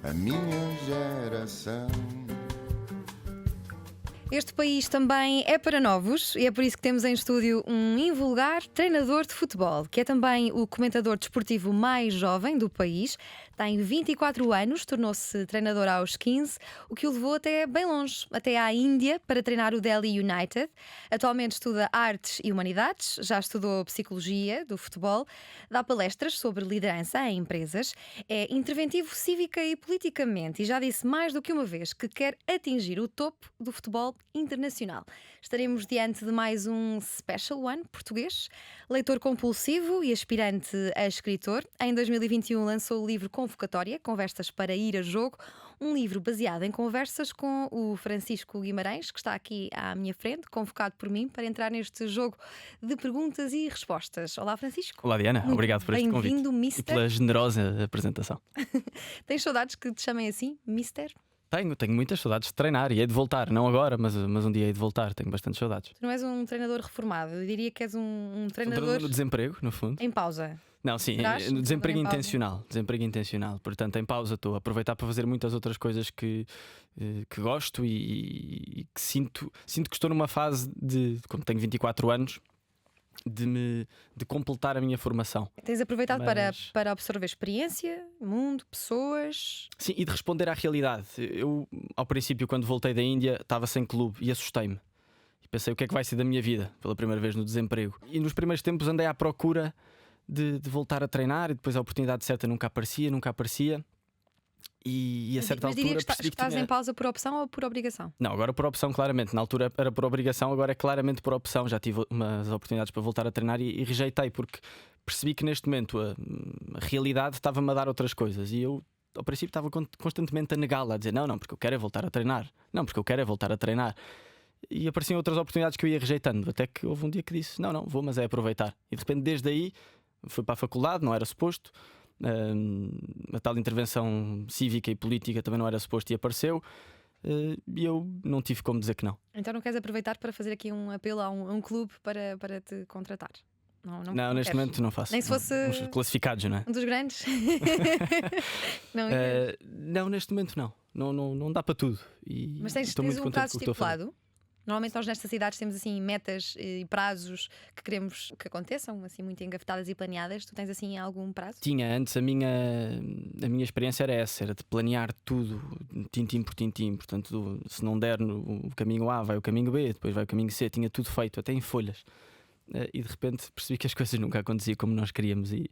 a minha geração. Este país também é para novos e é por isso que temos em estúdio um invulgar treinador de futebol, que é também o comentador desportivo mais jovem do país. Tem 24 anos, tornou-se treinador aos 15, o que o levou até bem longe, até à Índia, para treinar o Delhi United. Atualmente estuda Artes e Humanidades, já estudou Psicologia do futebol, dá palestras sobre liderança em empresas, é interventivo cívica e politicamente e já disse mais do que uma vez que quer atingir o topo do futebol internacional. Estaremos diante de mais um Special One português, leitor compulsivo e aspirante a escritor. Em 2021 lançou o livro Convocatória, Conversas para ir a jogo, um livro baseado em conversas com o Francisco Guimarães, que está aqui à minha frente, convocado por mim para entrar neste jogo de perguntas e respostas. Olá, Francisco. Olá, Diana. Muito obrigado por este convite bem-vindo, e Mister. pela generosa apresentação. Tens saudades que te chamem assim, Mister? Tenho muitas saudades de treinar e hei de voltar, não agora, mas um dia hei de voltar, tenho bastantes saudades. Tu não és um treinador reformado, eu diria que és um treinador No desemprego, no fundo. em pausa. Não, sim, Serás? no desemprego Em pausa? intencional. Portanto, em pausa estou a aproveitar para fazer muitas outras coisas que gosto e que sinto que estou numa fase de, como tenho 24 anos, de completar a minha formação. Tens aproveitado Mas- para absorver experiência, mundo, pessoas. Sim, e de responder à realidade. Eu, ao princípio, quando voltei da Índia, estava sem clube e assustei-me. E pensei, o que é que vai ser da minha vida? Pela primeira vez no desemprego. E nos primeiros tempos andei à procura de voltar a treinar e depois a oportunidade certa nunca aparecia. E a certa Mas altura diria que percebi que estás tinha... em pausa por opção ou por obrigação? Não, agora por opção, claramente. Na altura era por obrigação, agora é claramente por opção. Já tive umas oportunidades para voltar a treinar e rejeitei, porque percebi que neste momento a realidade estava-me a dar outras coisas. E eu, ao princípio, estava constantemente a negá-la, a dizer não, porque eu quero é voltar a treinar. Não, porque eu quero é voltar a treinar. E apareciam outras oportunidades que eu ia rejeitando. Até que houve um dia que disse não, vou, mas é aproveitar. E de repente, desde aí, fui para a faculdade, não era suposto. A tal intervenção cívica e política também não era suposto e apareceu. E eu não tive como dizer que não. Então não queres aproveitar para fazer aqui um apelo a um clube para te contratar? Não, neste queres? momento não faço. Nem se fosse Uns classificados, não é? um dos grandes? Não, Não, neste momento não. Não dá para tudo. E mas tens estou muito um contente prazo com o que estou a fazer. estipulado? Normalmente nós nestas cidades temos assim metas e prazos que queremos que aconteçam, assim muito engavetadas e planeadas. Tu tens assim algum prazo? Tinha antes a minha experiência era essa, era de planear tudo tintim por tintim. Portanto, se não der no caminho A, vai o caminho B, depois vai o caminho C. Tinha tudo feito, até em folhas. E de repente percebi que as coisas nunca aconteciam como nós queríamos. E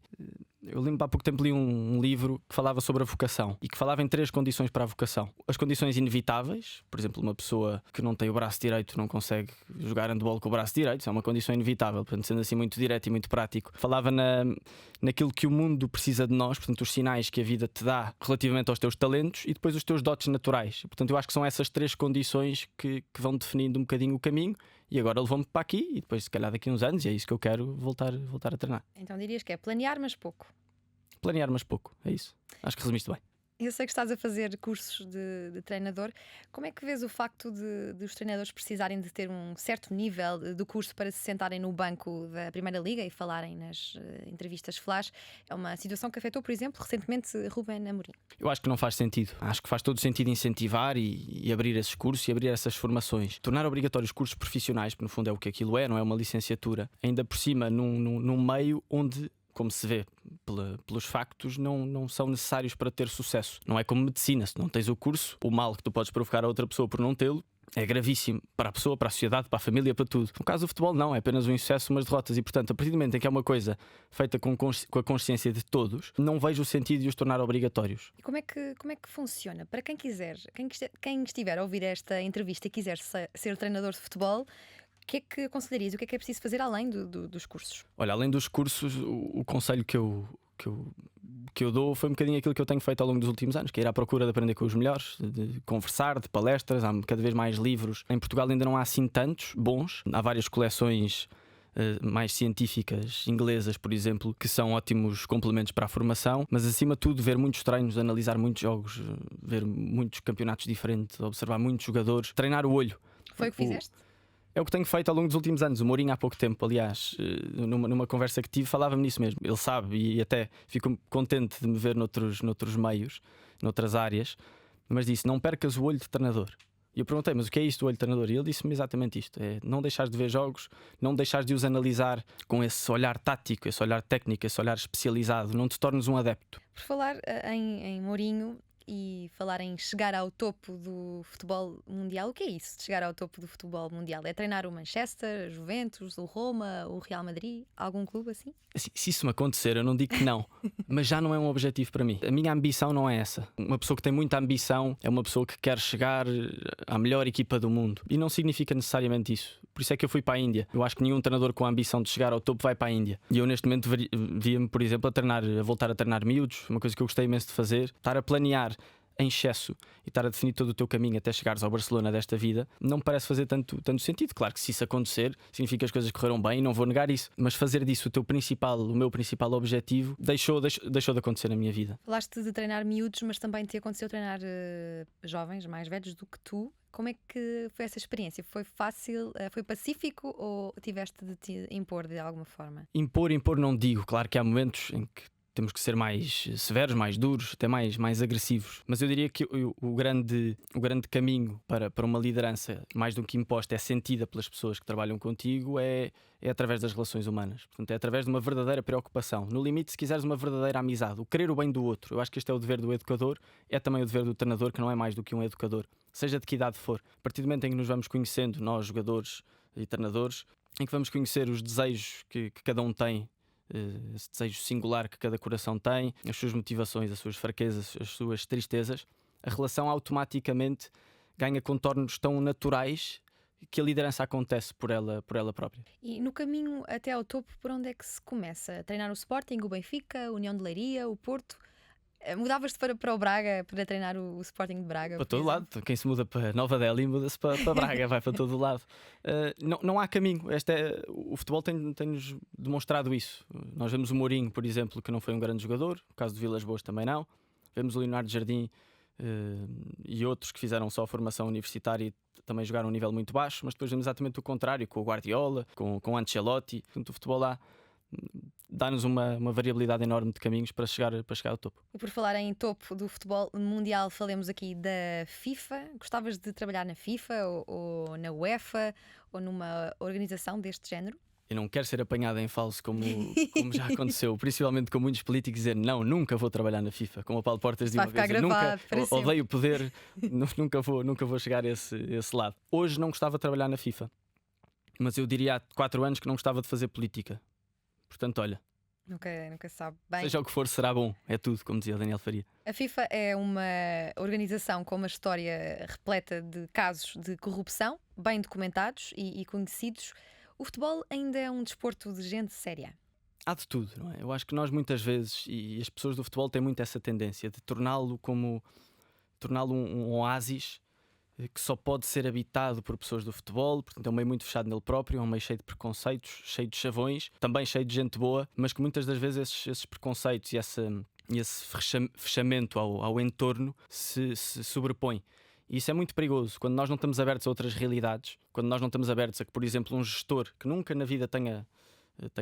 eu lembro há pouco tempo li um livro que falava sobre a vocação e que falava em 3 condições para a vocação. As condições inevitáveis, por exemplo, uma pessoa que não tem o braço direito não consegue jogar handball com o braço direito, isso é uma condição inevitável, portanto, sendo assim muito direto e muito prático. Falava naquilo que o mundo precisa de nós, portanto, os sinais que a vida te dá relativamente aos teus talentos e depois os teus dotes naturais. Portanto, eu acho que são essas 3 condições que vão definindo um bocadinho o caminho. E agora levou-me para aqui e depois, se calhar, daqui a uns anos, e é isso que eu quero voltar a treinar. Então dirias que é planear, mas pouco. Planear, mas pouco, é isso. Acho que resumiste bem. Eu sei que estás a fazer cursos de treinador. Como é que vês o facto de os treinadores precisarem de ter um certo nível do curso para se sentarem no banco da Primeira Liga e falarem nas entrevistas flash? É uma situação que afetou, por exemplo, recentemente Rubén Amorim. Eu acho que não faz sentido. Acho que faz todo sentido incentivar e abrir esses cursos e abrir essas formações. Tornar obrigatórios cursos profissionais, que no fundo é o que aquilo é, não é uma licenciatura. Ainda por cima, num meio onde, como se vê pelos factos, não são necessários para ter sucesso. Não é como medicina, se não tens o curso, o mal que tu podes provocar a outra pessoa por não tê-lo é gravíssimo para a pessoa, para a sociedade, para a família, para tudo. No caso do futebol não, é apenas um insucesso, umas derrotas. E portanto, a partir do momento em que é uma coisa feita com a consciência de todos, não vejo o sentido de os tornar obrigatórios. E como é que funciona? Para quem quiser, quem estiver a ouvir esta entrevista e quiser ser treinador de futebol, o que é que aconselharias? O que é preciso fazer além dos cursos? Olha, além dos cursos, o conselho que eu dou foi um bocadinho aquilo que eu tenho feito ao longo dos últimos anos, que é ir à procura de aprender com os melhores, de conversar, de palestras. Há cada vez mais livros. Em Portugal ainda não há assim tantos bons. Há várias coleções mais científicas inglesas, por exemplo, que são ótimos complementos para a formação, mas acima de tudo ver muitos treinos, analisar muitos jogos, ver muitos campeonatos diferentes, observar muitos jogadores, treinar o olho. Foi o que fizeste? É o que tenho feito ao longo dos últimos anos. O Mourinho há pouco tempo, aliás, numa conversa que tive, falava-me nisso mesmo. Ele sabe e até fico contente de me ver noutros meios, noutras áreas, mas disse: não percas o olho de treinador. E eu perguntei: mas o que é isto do olho de treinador? E ele disse-me exatamente isto: é não deixares de ver jogos, não deixares de os analisar com esse olhar tático, esse olhar técnico, esse olhar especializado, não te tornes um adepto. Por falar em Mourinho e falar em chegar ao topo do futebol mundial, o que é isso de chegar ao topo do futebol mundial? É treinar o Manchester, a Juventus, o Roma, o Real Madrid, algum clube assim? Se isso me acontecer, eu não digo que não, mas já não é um objetivo para mim. A minha ambição não é essa. Uma pessoa que tem muita ambição é uma pessoa que quer chegar à melhor equipa do mundo, e não significa necessariamente isso. Por isso é que eu fui para a Índia. Eu acho que nenhum treinador com a ambição de chegar ao topo vai para a Índia. E eu neste momento via-me, por exemplo, a voltar a treinar miúdos, uma coisa que eu gostei imenso de fazer, estar a planear em excesso e estar a definir todo o teu caminho até chegares ao Barcelona desta vida, não me parece fazer tanto sentido. Claro que se isso acontecer, significa que as coisas correram bem e não vou negar isso, mas fazer disso o meu principal objetivo deixou de acontecer na minha vida. Falaste de treinar miúdos, mas também te aconteceu treinar jovens mais velhos do que tu. Como é que foi essa experiência? Foi fácil? Foi pacífico ou tiveste de te impor de alguma forma? Impor não digo. Claro que há momentos em que temos que ser mais severos, mais duros, até mais agressivos. Mas eu diria que o grande caminho para uma liderança, mais do que imposta, é sentida pelas pessoas que trabalham contigo, é através das relações humanas. Portanto, é através de uma verdadeira preocupação. No limite, se quiseres, uma verdadeira amizade. O querer o bem do outro. Eu acho que este é o dever do educador, é também o dever do treinador, que não é mais do que um educador. Seja de que idade for. A partir do momento em que nos vamos conhecendo, nós, jogadores e treinadores, em que vamos conhecer os desejos que cada um tem, esse desejo singular que cada coração tem, as suas motivações, as suas fraquezas, as suas tristezas, a relação automaticamente ganha contornos tão naturais que a liderança acontece por ela própria. E no caminho até ao topo, por onde é que se começa? A treinar o Sporting, o Benfica, a União de Leiria, o Porto? Mudavas-te para o Braga para treinar o Sporting de Braga? Para todo lado. Quem se muda para Nova Delhi muda-se para Braga, vai para todo lado. Não há caminho. O futebol tem-nos demonstrado isso. Nós vemos o Mourinho, por exemplo, que não foi um grande jogador. O caso de Vilas Boas também não. Vemos o Leonardo Jardim e outros que fizeram só a formação universitária e também jogaram a um nível muito baixo. Mas depois vemos exatamente o contrário, com o Guardiola, com o Ancelotti. Portanto, o futebol lá dá-nos uma variabilidade enorme de caminhos para chegar ao topo. E por falar em topo do futebol mundial, falemos aqui da FIFA. Gostavas de trabalhar na FIFA ou na UEFA ou numa organização deste género? Eu não quero ser apanhado em falso como já aconteceu, principalmente com muitos políticos dizer não, nunca vou trabalhar na FIFA, como o Paulo Portas disse uma vez, nunca odeio o poder, nunca vou chegar a esse lado. Hoje não gostava de trabalhar na FIFA, mas eu diria há 4 anos que não gostava de fazer política. Portanto, olha, nunca sabe bem. Seja o que for, será bom. É tudo, como dizia o Daniel Faria. A FIFA é uma organização com uma história repleta de casos de corrupção, bem documentados e conhecidos. O futebol ainda é um desporto de gente séria? Há de tudo, não é? Eu acho que nós muitas vezes, e as pessoas do futebol têm muito essa tendência de torná-lo um oásis que só pode ser habitado por pessoas do futebol. Portanto, é um meio muito fechado nele próprio, é um meio cheio de preconceitos, cheio de chavões, também cheio de gente boa, mas que muitas das vezes esses preconceitos e esse fechamento ao entorno se sobrepõem. E isso é muito perigoso quando nós não estamos abertos a outras realidades, quando nós não estamos abertos a que, por exemplo, um gestor que nunca na vida tenha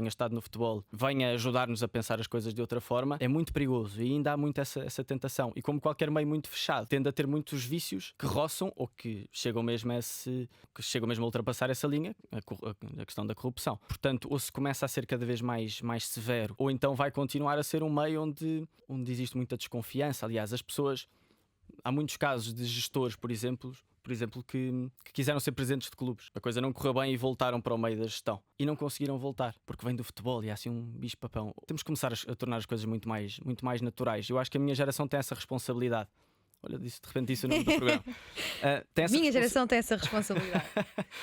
estado no futebol venha ajudar-nos a pensar as coisas de outra forma. É muito perigoso e ainda há muito essa tentação. E como qualquer meio muito fechado, tende a ter muitos vícios que roçam ou que chegam mesmo a ultrapassar essa linha, a questão da corrupção. Portanto, ou se começa a ser cada vez mais severo, ou então vai continuar a ser um meio onde existe muita desconfiança. Aliás, as pessoas... Há muitos casos de gestores, por exemplo, que quiseram ser presidentes de clubes. A coisa não correu bem e voltaram para o meio da gestão. E não conseguiram voltar, porque vem do futebol e há assim um bicho-papão. Temos que começar a tornar as coisas muito mais naturais. Eu acho que a minha geração tem essa responsabilidade. Olha, de repente disse o nome do programa. Minha geração tem essa responsabilidade.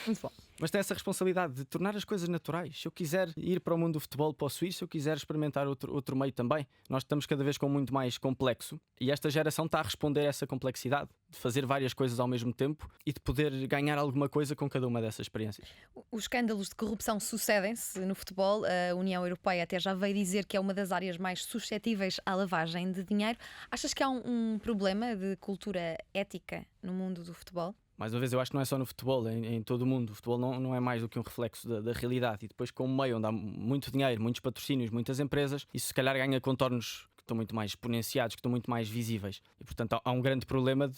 Muito bom. Mas tem essa responsabilidade de tornar as coisas naturais. Se eu quiser ir para o mundo do futebol, posso ir. Se eu quiser experimentar outro meio também. Nós estamos cada vez com muito mais complexo. E esta geração está a responder a essa complexidade. De fazer várias coisas ao mesmo tempo e de poder ganhar alguma coisa com cada uma dessas experiências. Os escândalos de corrupção sucedem-se no futebol. A União Europeia até já veio dizer que é uma das áreas mais suscetíveis à lavagem de dinheiro. Achas que há um problema de cultura ética no mundo do futebol? Mais uma vez, eu acho que não é só no futebol, é em todo o mundo. O futebol não é mais do que um reflexo da realidade. E depois, com um meio onde há muito dinheiro, muitos patrocínios, muitas empresas, isso se calhar ganha contornos que estão muito mais exponenciados, que estão muito mais visíveis. E, portanto, há um grande problema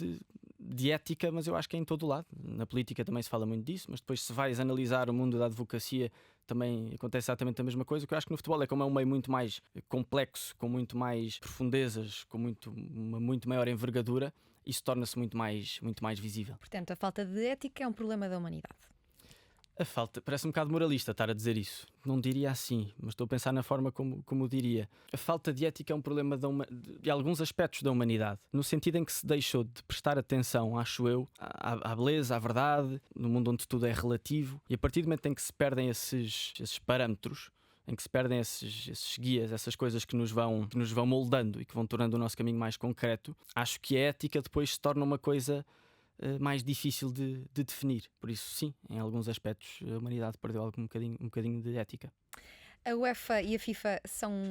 de ética, mas eu acho que é em todo o lado. Na política também se fala muito disso, mas depois, se vais analisar o mundo da advocacia, também acontece exatamente a mesma coisa. O que eu acho que no futebol é como é um meio muito mais complexo, com muito mais profundezas, com uma muito maior envergadura, isso torna-se muito mais visível. Portanto, a falta de ética é um problema da humanidade. A falta, parece um bocado moralista estar a dizer isso. Não diria assim, mas estou a pensar na forma como diria. A falta de ética é um problema de alguns aspectos da humanidade, no sentido em que se deixou de prestar atenção, acho eu, à beleza, à verdade, no mundo onde tudo é relativo, e a partir do momento em que se perdem esses parâmetros, em que se perdem esses guias, essas coisas que nos vão moldando e que vão tornando o nosso caminho mais concreto, acho que a ética depois se torna uma coisa mais difícil de definir. Por isso, sim, em alguns aspectos a humanidade perdeu um bocadinho de ética. A UEFA e a FIFA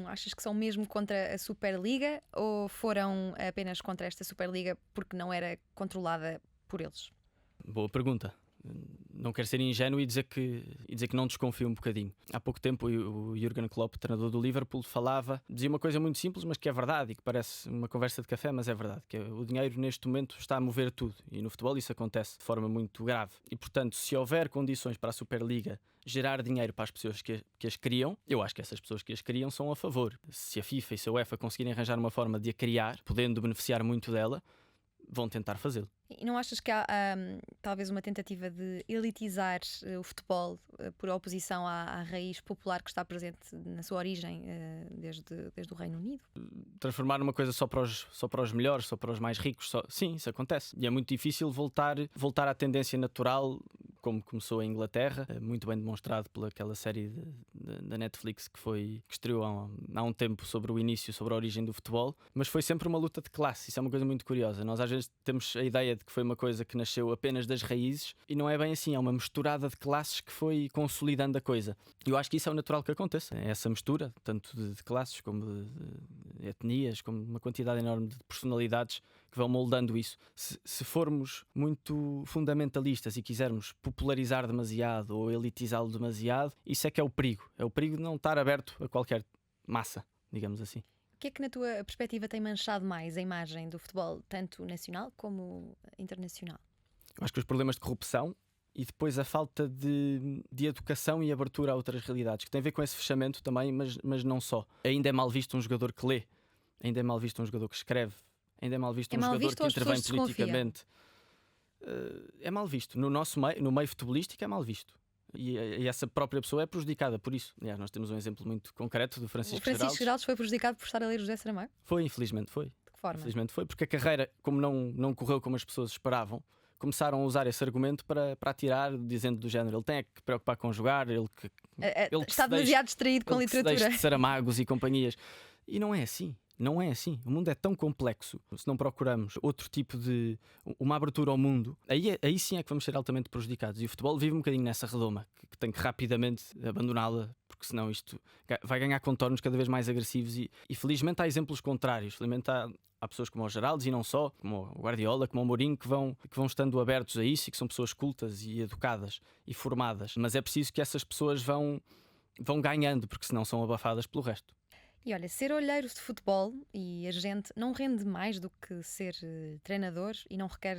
achas que são mesmo contra a Superliga ou foram apenas contra esta Superliga porque não era controlada por eles? Boa pergunta. Não quero ser ingênuo e dizer que não desconfio um bocadinho. Há pouco tempo o Jürgen Klopp, treinador do Liverpool, dizia uma coisa muito simples, mas que é verdade e que parece uma conversa de café, mas é verdade, que o dinheiro neste momento está a mover tudo e no futebol isso acontece de forma muito grave. E portanto, se houver condições para a Superliga gerar dinheiro para as pessoas que as criam, eu acho que essas pessoas que as criam são a favor. Se a FIFA e se a UEFA conseguirem arranjar uma forma de a criar, podendo beneficiar muito dela, vão tentar fazê-lo. E não achas que há talvez uma tentativa de elitizar o futebol por oposição à raiz popular que está presente na sua origem desde o Reino Unido? Transformar numa coisa só para os melhores, só para os mais ricos, sim, isso acontece. E é muito difícil voltar à tendência natural, como começou em Inglaterra, muito bem demonstrado pelaquela série da Netflix que estreou há um tempo sobre o início, sobre a origem do futebol, mas foi sempre uma luta de classe. Isso é uma coisa muito curiosa. Nós às vezes temos a ideia de que foi uma coisa que nasceu apenas das raízes e não é bem assim, é uma misturada de classes que foi consolidando a coisa. Eu acho que isso é o natural que aconteça, é essa mistura, tanto de classes como de etnias, como uma quantidade enorme de personalidades que vão moldando isso. Se formos muito fundamentalistas e quisermos popularizar demasiado ou elitizá-lo demasiado, isso é que é o perigo de não estar aberto a qualquer massa, digamos assim. O que é que, na tua perspectiva, tem manchado mais a imagem do futebol, tanto nacional como internacional? Eu acho que os problemas de corrupção e depois a falta de educação e abertura a outras realidades, que tem a ver com esse fechamento também, mas não só. Ainda é mal visto um jogador que lê, ainda é mal visto um jogador que escreve, ainda é mal visto um jogador que intervém politicamente. É mal visto. No nosso meio, no meio futebolístico, é mal visto. E essa própria pessoa é prejudicada por isso. Aliás, nós temos um exemplo muito concreto do Francisco Geraldes. O Francisco Geraldes foi prejudicado por estar a ler José Saramago? Foi, infelizmente foi. De que forma? Infelizmente foi, porque a carreira, como não correu como as pessoas esperavam, começaram a usar esse argumento para atirar, dizendo do género, ele tem que preocupar com jogar, ele está demasiado distraído com a literatura. Se deixe de Saramagos e companhias. E não é assim. Não é assim. O mundo é tão complexo. Se não procuramos outro tipo de... uma abertura ao mundo, aí sim é que vamos ser altamente prejudicados. E o futebol vive um bocadinho nessa redoma, que tem que rapidamente abandoná-la, porque senão isto vai ganhar contornos cada vez mais agressivos. E felizmente há exemplos contrários. Felizmente há pessoas como o Geraldes e não só, como o Guardiola, como o Mourinho, que vão estando abertos a isso e que são pessoas cultas e educadas e formadas. Mas é preciso que essas pessoas vão ganhando, porque senão são abafadas pelo resto. E olha, ser olheiro de futebol e agente não rende mais do que ser treinador e não requer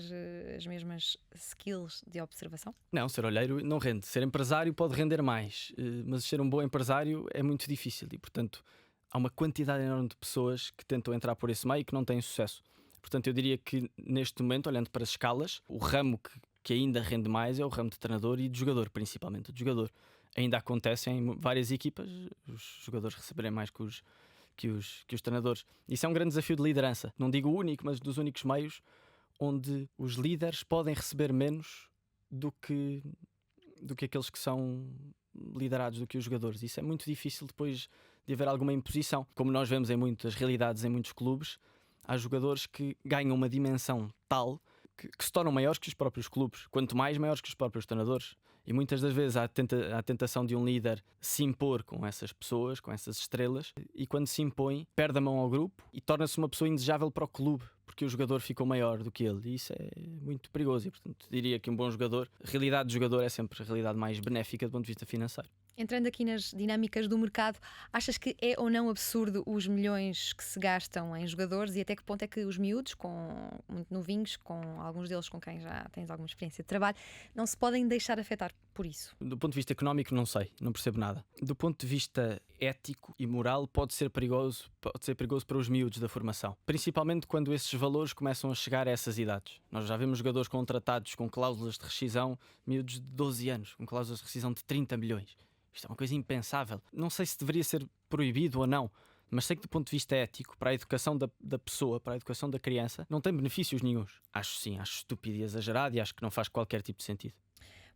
as mesmas skills de observação? Não, ser olheiro não rende. Ser empresário pode render mais, mas ser um bom empresário é muito difícil e, portanto, há uma quantidade enorme de pessoas que tentam entrar por esse meio e que não têm sucesso. Portanto, eu diria que neste momento, olhando para as escalas, o ramo que ainda rende mais é o ramo de treinador e de jogador, principalmente de jogador. Ainda acontece em várias equipas os jogadores receberem mais que os treinadores. Isso é um grande desafio de liderança. Não digo o único, mas dos únicos meios onde os líderes podem receber menos do que aqueles que são liderados, do que os jogadores. Isso é muito difícil depois de haver alguma imposição. Como nós vemos em muitas realidades, em muitos clubes, há jogadores que ganham uma dimensão tal que se tornam maiores que os próprios clubes, quanto mais maiores que os próprios treinadores. E muitas das vezes há a tentação de um líder se impor com essas pessoas, com essas estrelas, e quando se impõe, perde a mão ao grupo e torna-se uma pessoa indesejável para o clube, porque o jogador ficou maior do que ele. E isso é muito perigoso. E, portanto, diria que um bom jogador, a realidade do jogador é sempre a realidade mais benéfica do ponto de vista financeiro. Entrando aqui nas dinâmicas do mercado, achas que é ou não absurdo os milhões que se gastam em jogadores e até que ponto é que os miúdos, muito novinhos, com alguns deles com quem já tens alguma experiência de trabalho, não se podem deixar afetar por isso? Do ponto de vista económico, não sei, não percebo nada. Do ponto de vista ético e moral, pode ser perigoso para os miúdos da formação. Principalmente quando esses valores começam a chegar a essas idades. Nós já vemos jogadores contratados com cláusulas de rescisão, miúdos de 12 anos, com cláusulas de rescisão de 30 milhões. Isto é uma coisa impensável. Não sei se deveria ser proibido ou não, mas sei que do ponto de vista ético, para a educação da pessoa, para a educação da criança, não tem benefícios nenhuns. Acho estúpido e exagerado e acho que não faz qualquer tipo de sentido.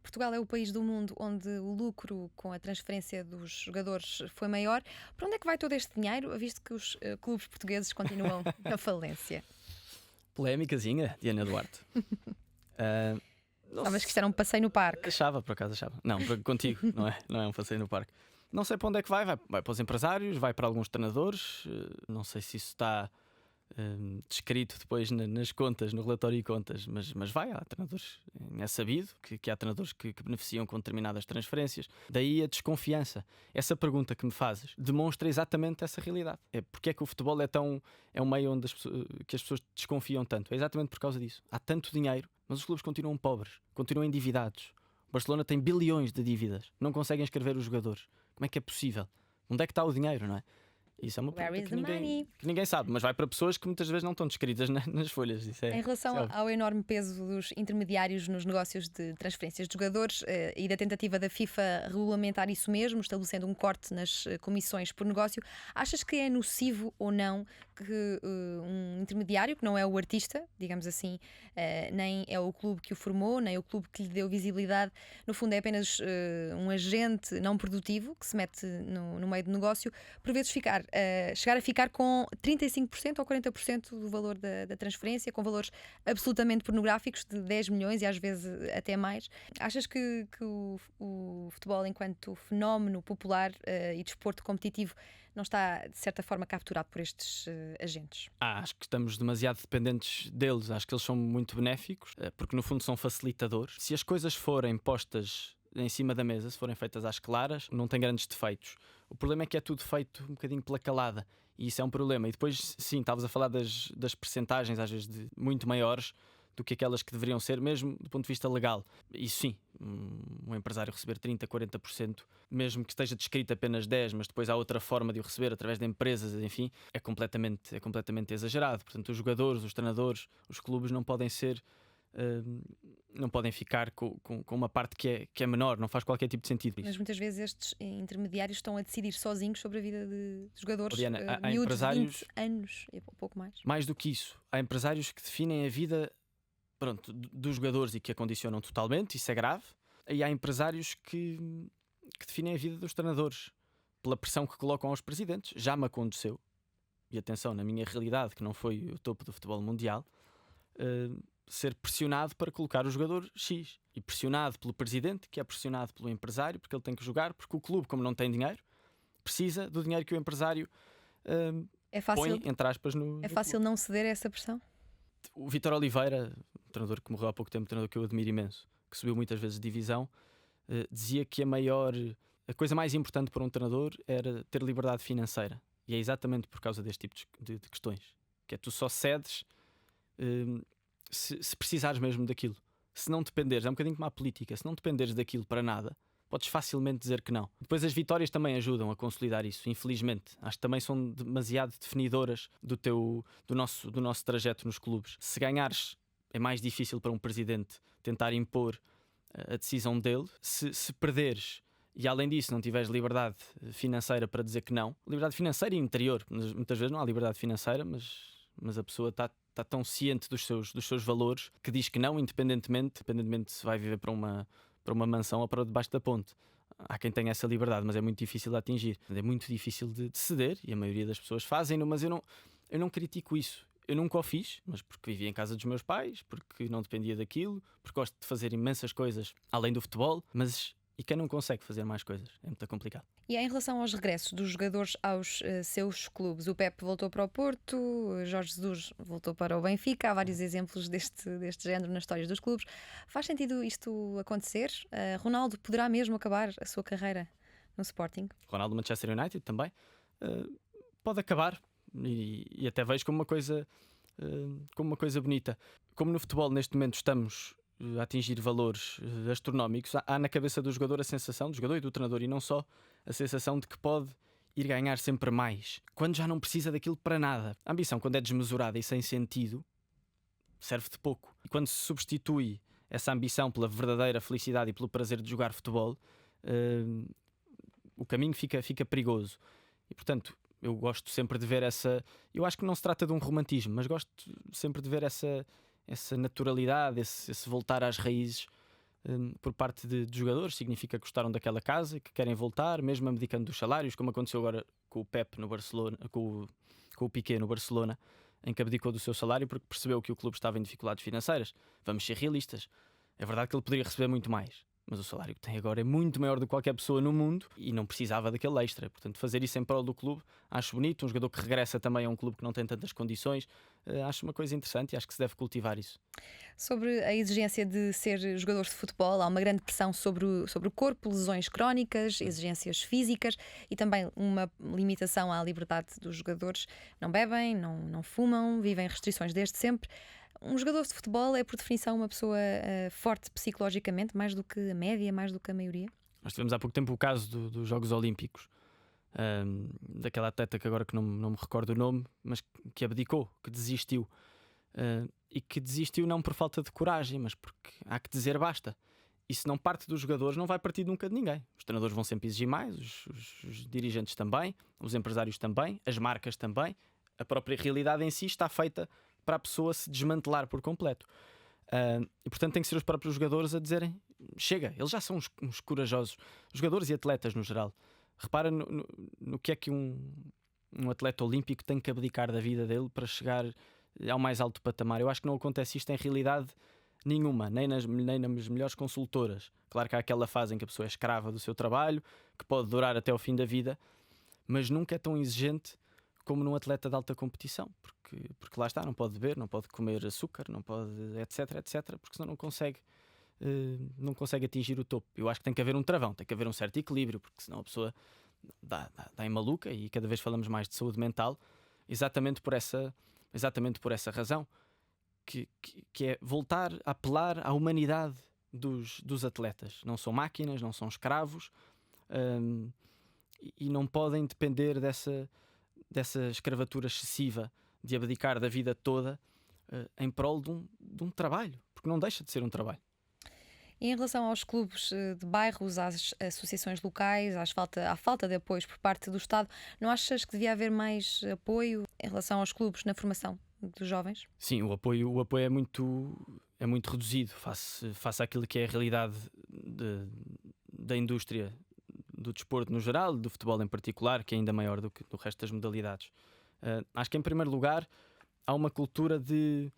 Portugal é o país do mundo onde o lucro com a transferência dos jogadores foi maior. Para onde é que vai todo este dinheiro, visto que os clubes portugueses continuam na falência? Polémicazinha, Diana Duarte. Sabes que isto era um passeio no parque. Achava, por acaso achava. Não, contigo, não é um passeio no parque. Não sei para onde é que vai para os empresários, vai para alguns treinadores. Não sei se isso está descrito depois nas contas, no relatório de contas, mas vai, há treinadores, é sabido que há treinadores que beneficiam com determinadas transferências. Daí a desconfiança. Essa pergunta que me fazes demonstra exatamente essa realidade. É porque é que o futebol é um meio onde que as pessoas desconfiam tanto. É exatamente por causa disso. Há tanto dinheiro, mas os clubes continuam pobres, continuam endividados. O Barcelona tem bilhões de dívidas, não conseguem inscrever os jogadores. Como é que é possível? Onde é que está o dinheiro, não é? Isso é uma pergunta que ninguém sabe, mas vai para pessoas que muitas vezes não estão descritas nas folhas. Em relação ao enorme peso dos intermediários nos negócios de transferências de jogadores e da tentativa da FIFA regulamentar isso mesmo, estabelecendo um corte nas comissões por negócio, achas que é nocivo ou não que um intermediário, que não é o artista, digamos assim, nem é o clube que o formou, nem o clube que lhe deu visibilidade, no fundo é apenas um agente não produtivo que se mete no meio do negócio, por vezes chegar a ficar com 35% ou 40% do valor da transferência, com valores absolutamente pornográficos de 10 milhões e às vezes até mais. Achas que o futebol, enquanto fenómeno popular e desporto competitivo, não está de certa forma capturado por estes agentes? Acho que estamos demasiado dependentes deles. Acho que eles são muito benéficos porque no fundo são facilitadores. Se as coisas forem postas em cima da mesa, se forem feitas às claras, não tem grandes defeitos. O problema é que é tudo feito um bocadinho pela calada e isso é um problema. E depois, sim, estavas a falar das percentagens, às vezes muito maiores do que aquelas que deveriam ser, mesmo do ponto de vista legal. Isso sim, um empresário receber 30%, 40%, mesmo que esteja descrito apenas 10%, mas depois há outra forma de o receber através de empresas, enfim, é completamente exagerado. Portanto, os jogadores, os treinadores, os clubes não podem ficar com uma parte que é menor, não faz qualquer tipo de sentido. Mas muitas vezes estes intermediários estão a decidir sozinhos sobre a vida de jogadores, Diana, há miúdos de empresários, 20 anos e pouco mais. Mais do que isso, há empresários que definem a vida dos jogadores e que a condicionam totalmente, isso é grave. E há empresários que definem a vida dos treinadores pela pressão que colocam aos presidentes. Já me aconteceu, e atenção, na minha realidade, que não foi o topo do futebol mundial, ser pressionado para colocar o jogador X e pressionado pelo presidente, que é pressionado pelo empresário, porque ele tem que jogar, porque o clube, como não tem dinheiro, precisa do dinheiro que o empresário põe, entre aspas, no fácil clube. Não ceder a essa pressão? O Vítor Oliveira, um treinador que morreu há pouco tempo, um treinador que eu admiro imenso, que subiu muitas vezes de divisão, dizia que a coisa mais importante para um treinador era ter liberdade financeira, e é exatamente por causa deste tipo de questões, que é tu só cedes se precisares mesmo daquilo. Se não dependeres, é um bocadinho como a política, se não dependeres daquilo para nada, podes facilmente dizer que não. Depois as vitórias também ajudam a consolidar isso, infelizmente. Acho que também são demasiado definidoras do nosso trajeto nos clubes. Se ganhares, é mais difícil para um presidente tentar impor a decisão dele. Se perderes e além disso não tiveres liberdade financeira para dizer que não, liberdade financeira e interior, muitas vezes não há liberdade financeira, mas a pessoa está tão ciente dos seus valores que diz que não, independentemente se vai viver para uma mansão ou para debaixo da ponte. Há quem tenha essa liberdade, mas é muito difícil de atingir. É muito difícil de ceder e a maioria das pessoas fazem-no, mas eu não critico isso. Eu nunca o fiz, mas porque vivia em casa dos meus pais, porque não dependia daquilo, porque gosto de fazer imensas coisas além do futebol, mas e quem não consegue fazer mais coisas? É muito complicado. E em relação aos regressos dos jogadores aos seus clubes, o Pepe voltou para o Porto, o Jorge Jesus voltou para o Benfica, há vários exemplos deste género nas histórias dos clubes. Faz sentido isto acontecer? Ronaldo poderá mesmo acabar a sua carreira no Sporting? Ronaldo Manchester United também pode acabar e até vejo como uma coisa bonita. Como no futebol neste momento estamos a atingir valores astronómicos, há na cabeça do jogador a sensação, do jogador e do treinador, e não só, a sensação de que pode ir ganhar sempre mais, quando já não precisa daquilo para nada. A ambição, quando é desmesurada e sem sentido, serve de pouco. E quando se substitui essa ambição pela verdadeira felicidade e pelo prazer de jogar futebol, o caminho fica perigoso. E portanto, eu gosto sempre de ver essa... Eu acho que não se trata de um romantismo, mas gosto sempre de ver essa naturalidade, esse voltar às raízes por parte de jogadores. Significa que gostaram daquela casa, que querem voltar, mesmo abdicando dos salários, como aconteceu agora com o Pep no Barcelona, com o Piqué no Barcelona, em que abdicou do seu salário porque percebeu que o clube estava em dificuldades financeiras. Vamos ser realistas. É verdade que ele poderia receber muito mais, mas o salário que tem agora é muito maior do que qualquer pessoa no mundo e não precisava daquele extra. Portanto, fazer isso em prol do clube, acho bonito. Um jogador que regressa também a um clube que não tem tantas condições, acho uma coisa interessante e acho que se deve cultivar isso. Sobre a exigência de ser jogador de futebol, há uma grande pressão sobre o corpo, lesões crónicas, exigências físicas e também uma limitação à liberdade dos jogadores. Não bebem, não fumam, vivem restrições desde sempre. Um jogador de futebol é, por definição, uma pessoa forte psicologicamente, mais do que a média, mais do que a maioria? Nós tivemos há pouco tempo o caso dos Jogos Olímpicos, daquela atleta que agora que não me recordo o nome, mas que abdicou, que desistiu. E que desistiu não por falta de coragem, mas porque há que dizer basta. E se não parte dos jogadores, não vai partir nunca de ninguém. Os treinadores vão sempre exigir mais, os dirigentes também, os empresários também, as marcas também. A própria realidade em si está feita para a pessoa se desmantelar por completo. E portanto tem que ser os próprios jogadores a dizerem chega, eles já são uns corajosos, jogadores e atletas no geral. Repara no que é que um atleta olímpico tem que abdicar da vida dele para chegar ao mais alto patamar. Eu acho que não acontece isto em realidade nenhuma, nem nas melhores consultoras. Claro que há aquela fase em que a pessoa é escrava do seu trabalho, que pode durar até ao fim da vida, mas nunca é tão exigente como num atleta de alta competição, porque lá está, não pode beber, não pode comer açúcar, não pode, etc, porque senão não consegue atingir o topo. Eu acho que tem que haver um travão, tem que haver um certo equilíbrio, porque senão a pessoa dá em maluca, e cada vez falamos mais de saúde mental, exatamente por essa razão, que é voltar a apelar à humanidade dos atletas. Não são máquinas, não são escravos, e não podem depender dessa escravatura excessiva de abdicar da vida toda em prol de um trabalho, porque não deixa de ser um trabalho. E em relação aos clubes de bairros, às associações locais, à falta de apoios por parte do Estado, não achas que devia haver mais apoio em relação aos clubes na formação dos jovens? Sim, o apoio é muito reduzido face àquilo que é a realidade da indústria do desporto no geral, do futebol em particular, que é ainda maior do que do resto das modalidades. Acho que em primeiro lugar há uma cultura de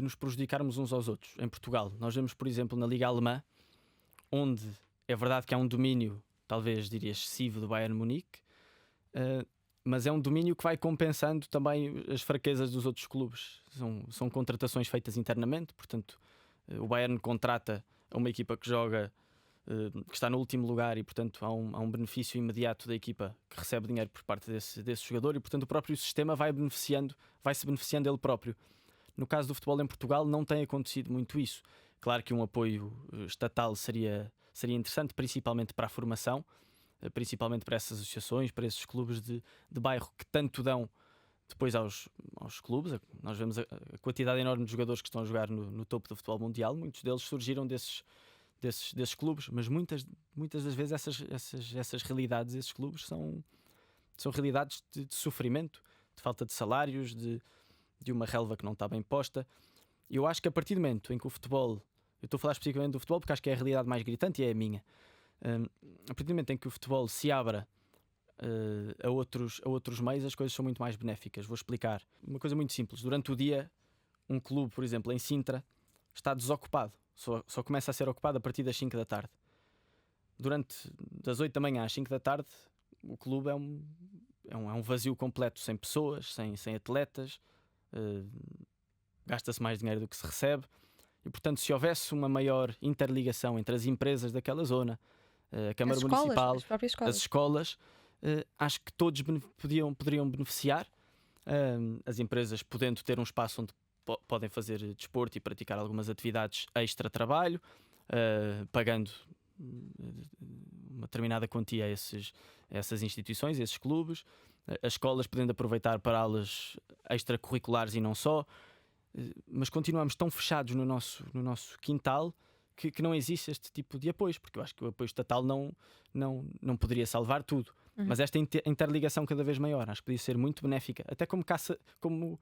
nos prejudicarmos uns aos outros. Em Portugal, nós vemos, por exemplo, na Liga Alemã, onde é verdade que há um domínio, talvez diria excessivo, do Bayern Munique, mas é um domínio que vai compensando também as fraquezas dos outros clubes. São contratações feitas internamente, portanto o Bayern contrata uma equipa que joga, que está no último lugar, e portanto há um benefício imediato da equipa que recebe dinheiro por parte desse jogador, e portanto o próprio sistema vai-se beneficiando ele próprio. No caso do futebol em Portugal não tem acontecido muito isso. Claro que um apoio estatal seria interessante, principalmente para a formação, principalmente para essas associações, para esses clubes de bairro que tanto dão depois aos clubes. Nós vemos a quantidade enorme de jogadores que estão a jogar no topo do futebol mundial. Muitos deles surgiram desses clubes, mas muitas das vezes essas realidades, esses clubes são realidades de sofrimento, de falta de salários, de uma relva que não está bem posta. Eu acho que a partir do momento em que o futebol, eu estou a falar especificamente do futebol porque acho que é a realidade mais gritante e é a minha, a partir do momento em que o futebol se abra a outros meios, as coisas são muito mais benéficas. Vou explicar. Uma coisa muito simples. Durante o dia, um clube, por exemplo, em Sintra, está desocupado. Só começa a ser ocupado a partir das 5 da tarde. Das 8 da manhã às 5 da tarde, o clube é um vazio completo, sem pessoas, sem atletas, gasta-se mais dinheiro do que se recebe. E, portanto, se houvesse uma maior interligação entre as empresas daquela zona, a Câmara Municipal, as próprias escolas. as escolas, acho que todos poderiam beneficiar. As empresas podendo ter um espaço onde podem fazer desporto e praticar algumas atividades extra-trabalho, pagando uma determinada quantia a essas instituições, a esses clubes. As escolas podendo aproveitar para aulas extracurriculares e não só. Mas continuamos tão fechados no nosso quintal que não existe este tipo de apoios, porque eu acho que o apoio estatal não poderia salvar tudo. Mas esta interligação cada vez maior acho que podia ser muito benéfica, até como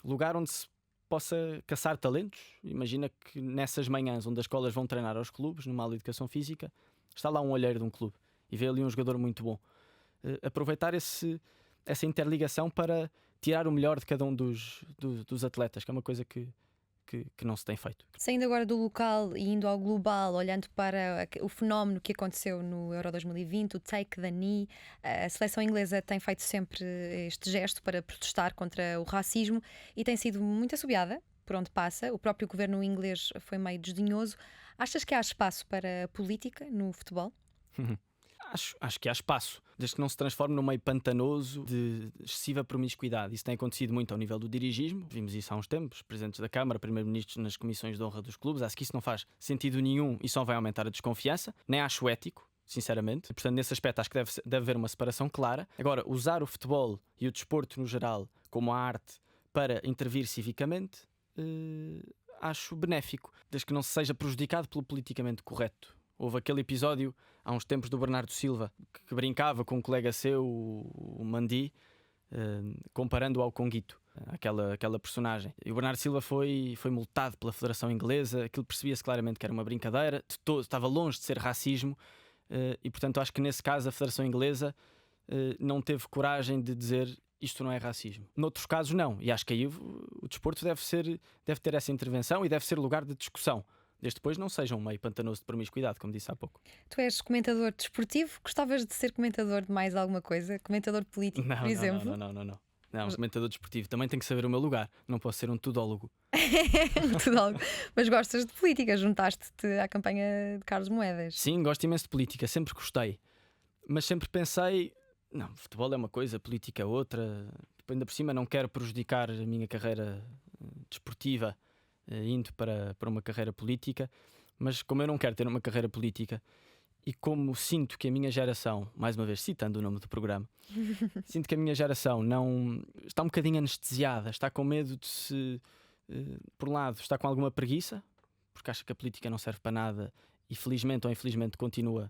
lugar onde se possa caçar talentos. Imagina que nessas manhãs onde as escolas vão treinar aos clubes, numa aula de educação física, está lá um olheiro de um clube e vê ali um jogador muito bom. Aproveitar essa interligação para tirar o melhor de cada um dos atletas, que é uma coisa que não se tem feito. Saindo agora do local e indo ao global, olhando para o fenómeno que aconteceu no Euro 2020, o Take the Knee, a seleção inglesa tem feito sempre este gesto para protestar contra o racismo e tem sido muito assobiada por onde passa. O próprio governo inglês foi meio desdenhoso. Achas que há espaço para a política no futebol? Acho que há espaço, desde que não se transforme num meio pantanoso de excessiva promiscuidade. Isso tem acontecido muito ao nível do dirigismo. Vimos isso há uns tempos, presidentes da Câmara, primeiro-ministros nas comissões de honra dos clubes. Acho que isso não faz sentido nenhum e só vai aumentar a desconfiança. Nem acho ético, sinceramente. Portanto, nesse aspecto acho que deve haver uma separação clara. Agora, usar o futebol e o desporto no geral como a arte para intervir civicamente, acho benéfico, desde que não se seja prejudicado pelo politicamente correto. Houve aquele episódio há uns tempos do Bernardo Silva que brincava com um colega seu, o Mandi, comparando-o ao Conguito, aquela personagem. E o Bernardo Silva foi multado pela Federação Inglesa. Aquilo percebia-se claramente que era uma brincadeira, estava longe de ser racismo, e portanto acho que nesse caso a Federação Inglesa não teve coragem de dizer isto não é racismo. Noutros casos não, e acho que aí o desporto deve ter essa intervenção e deve ser lugar de discussão. Desde depois não seja um meio pantanoso de promiscuidade, como disse há pouco. Tu és comentador desportivo, gostavas de ser comentador de mais alguma coisa? Comentador político, por exemplo? Não, comentador desportivo também tem que saber o meu lugar, não posso ser um tudólogo. Tudólogo. Mas gostas de política, juntaste-te à campanha de Carlos Moedas. Sim, gosto imenso de política, sempre gostei. Mas sempre pensei, não, futebol é uma coisa, política é outra. Ainda por cima não quero prejudicar a minha carreira desportiva indo para uma carreira política, mas como eu não quero ter uma carreira política e como sinto que a minha geração, mais uma vez citando o nome do programa, sinto que a minha geração não está um bocadinho anestesiada, está com medo de se, por um lado, está com alguma preguiça, porque acha que a política não serve para nada e felizmente ou infelizmente continua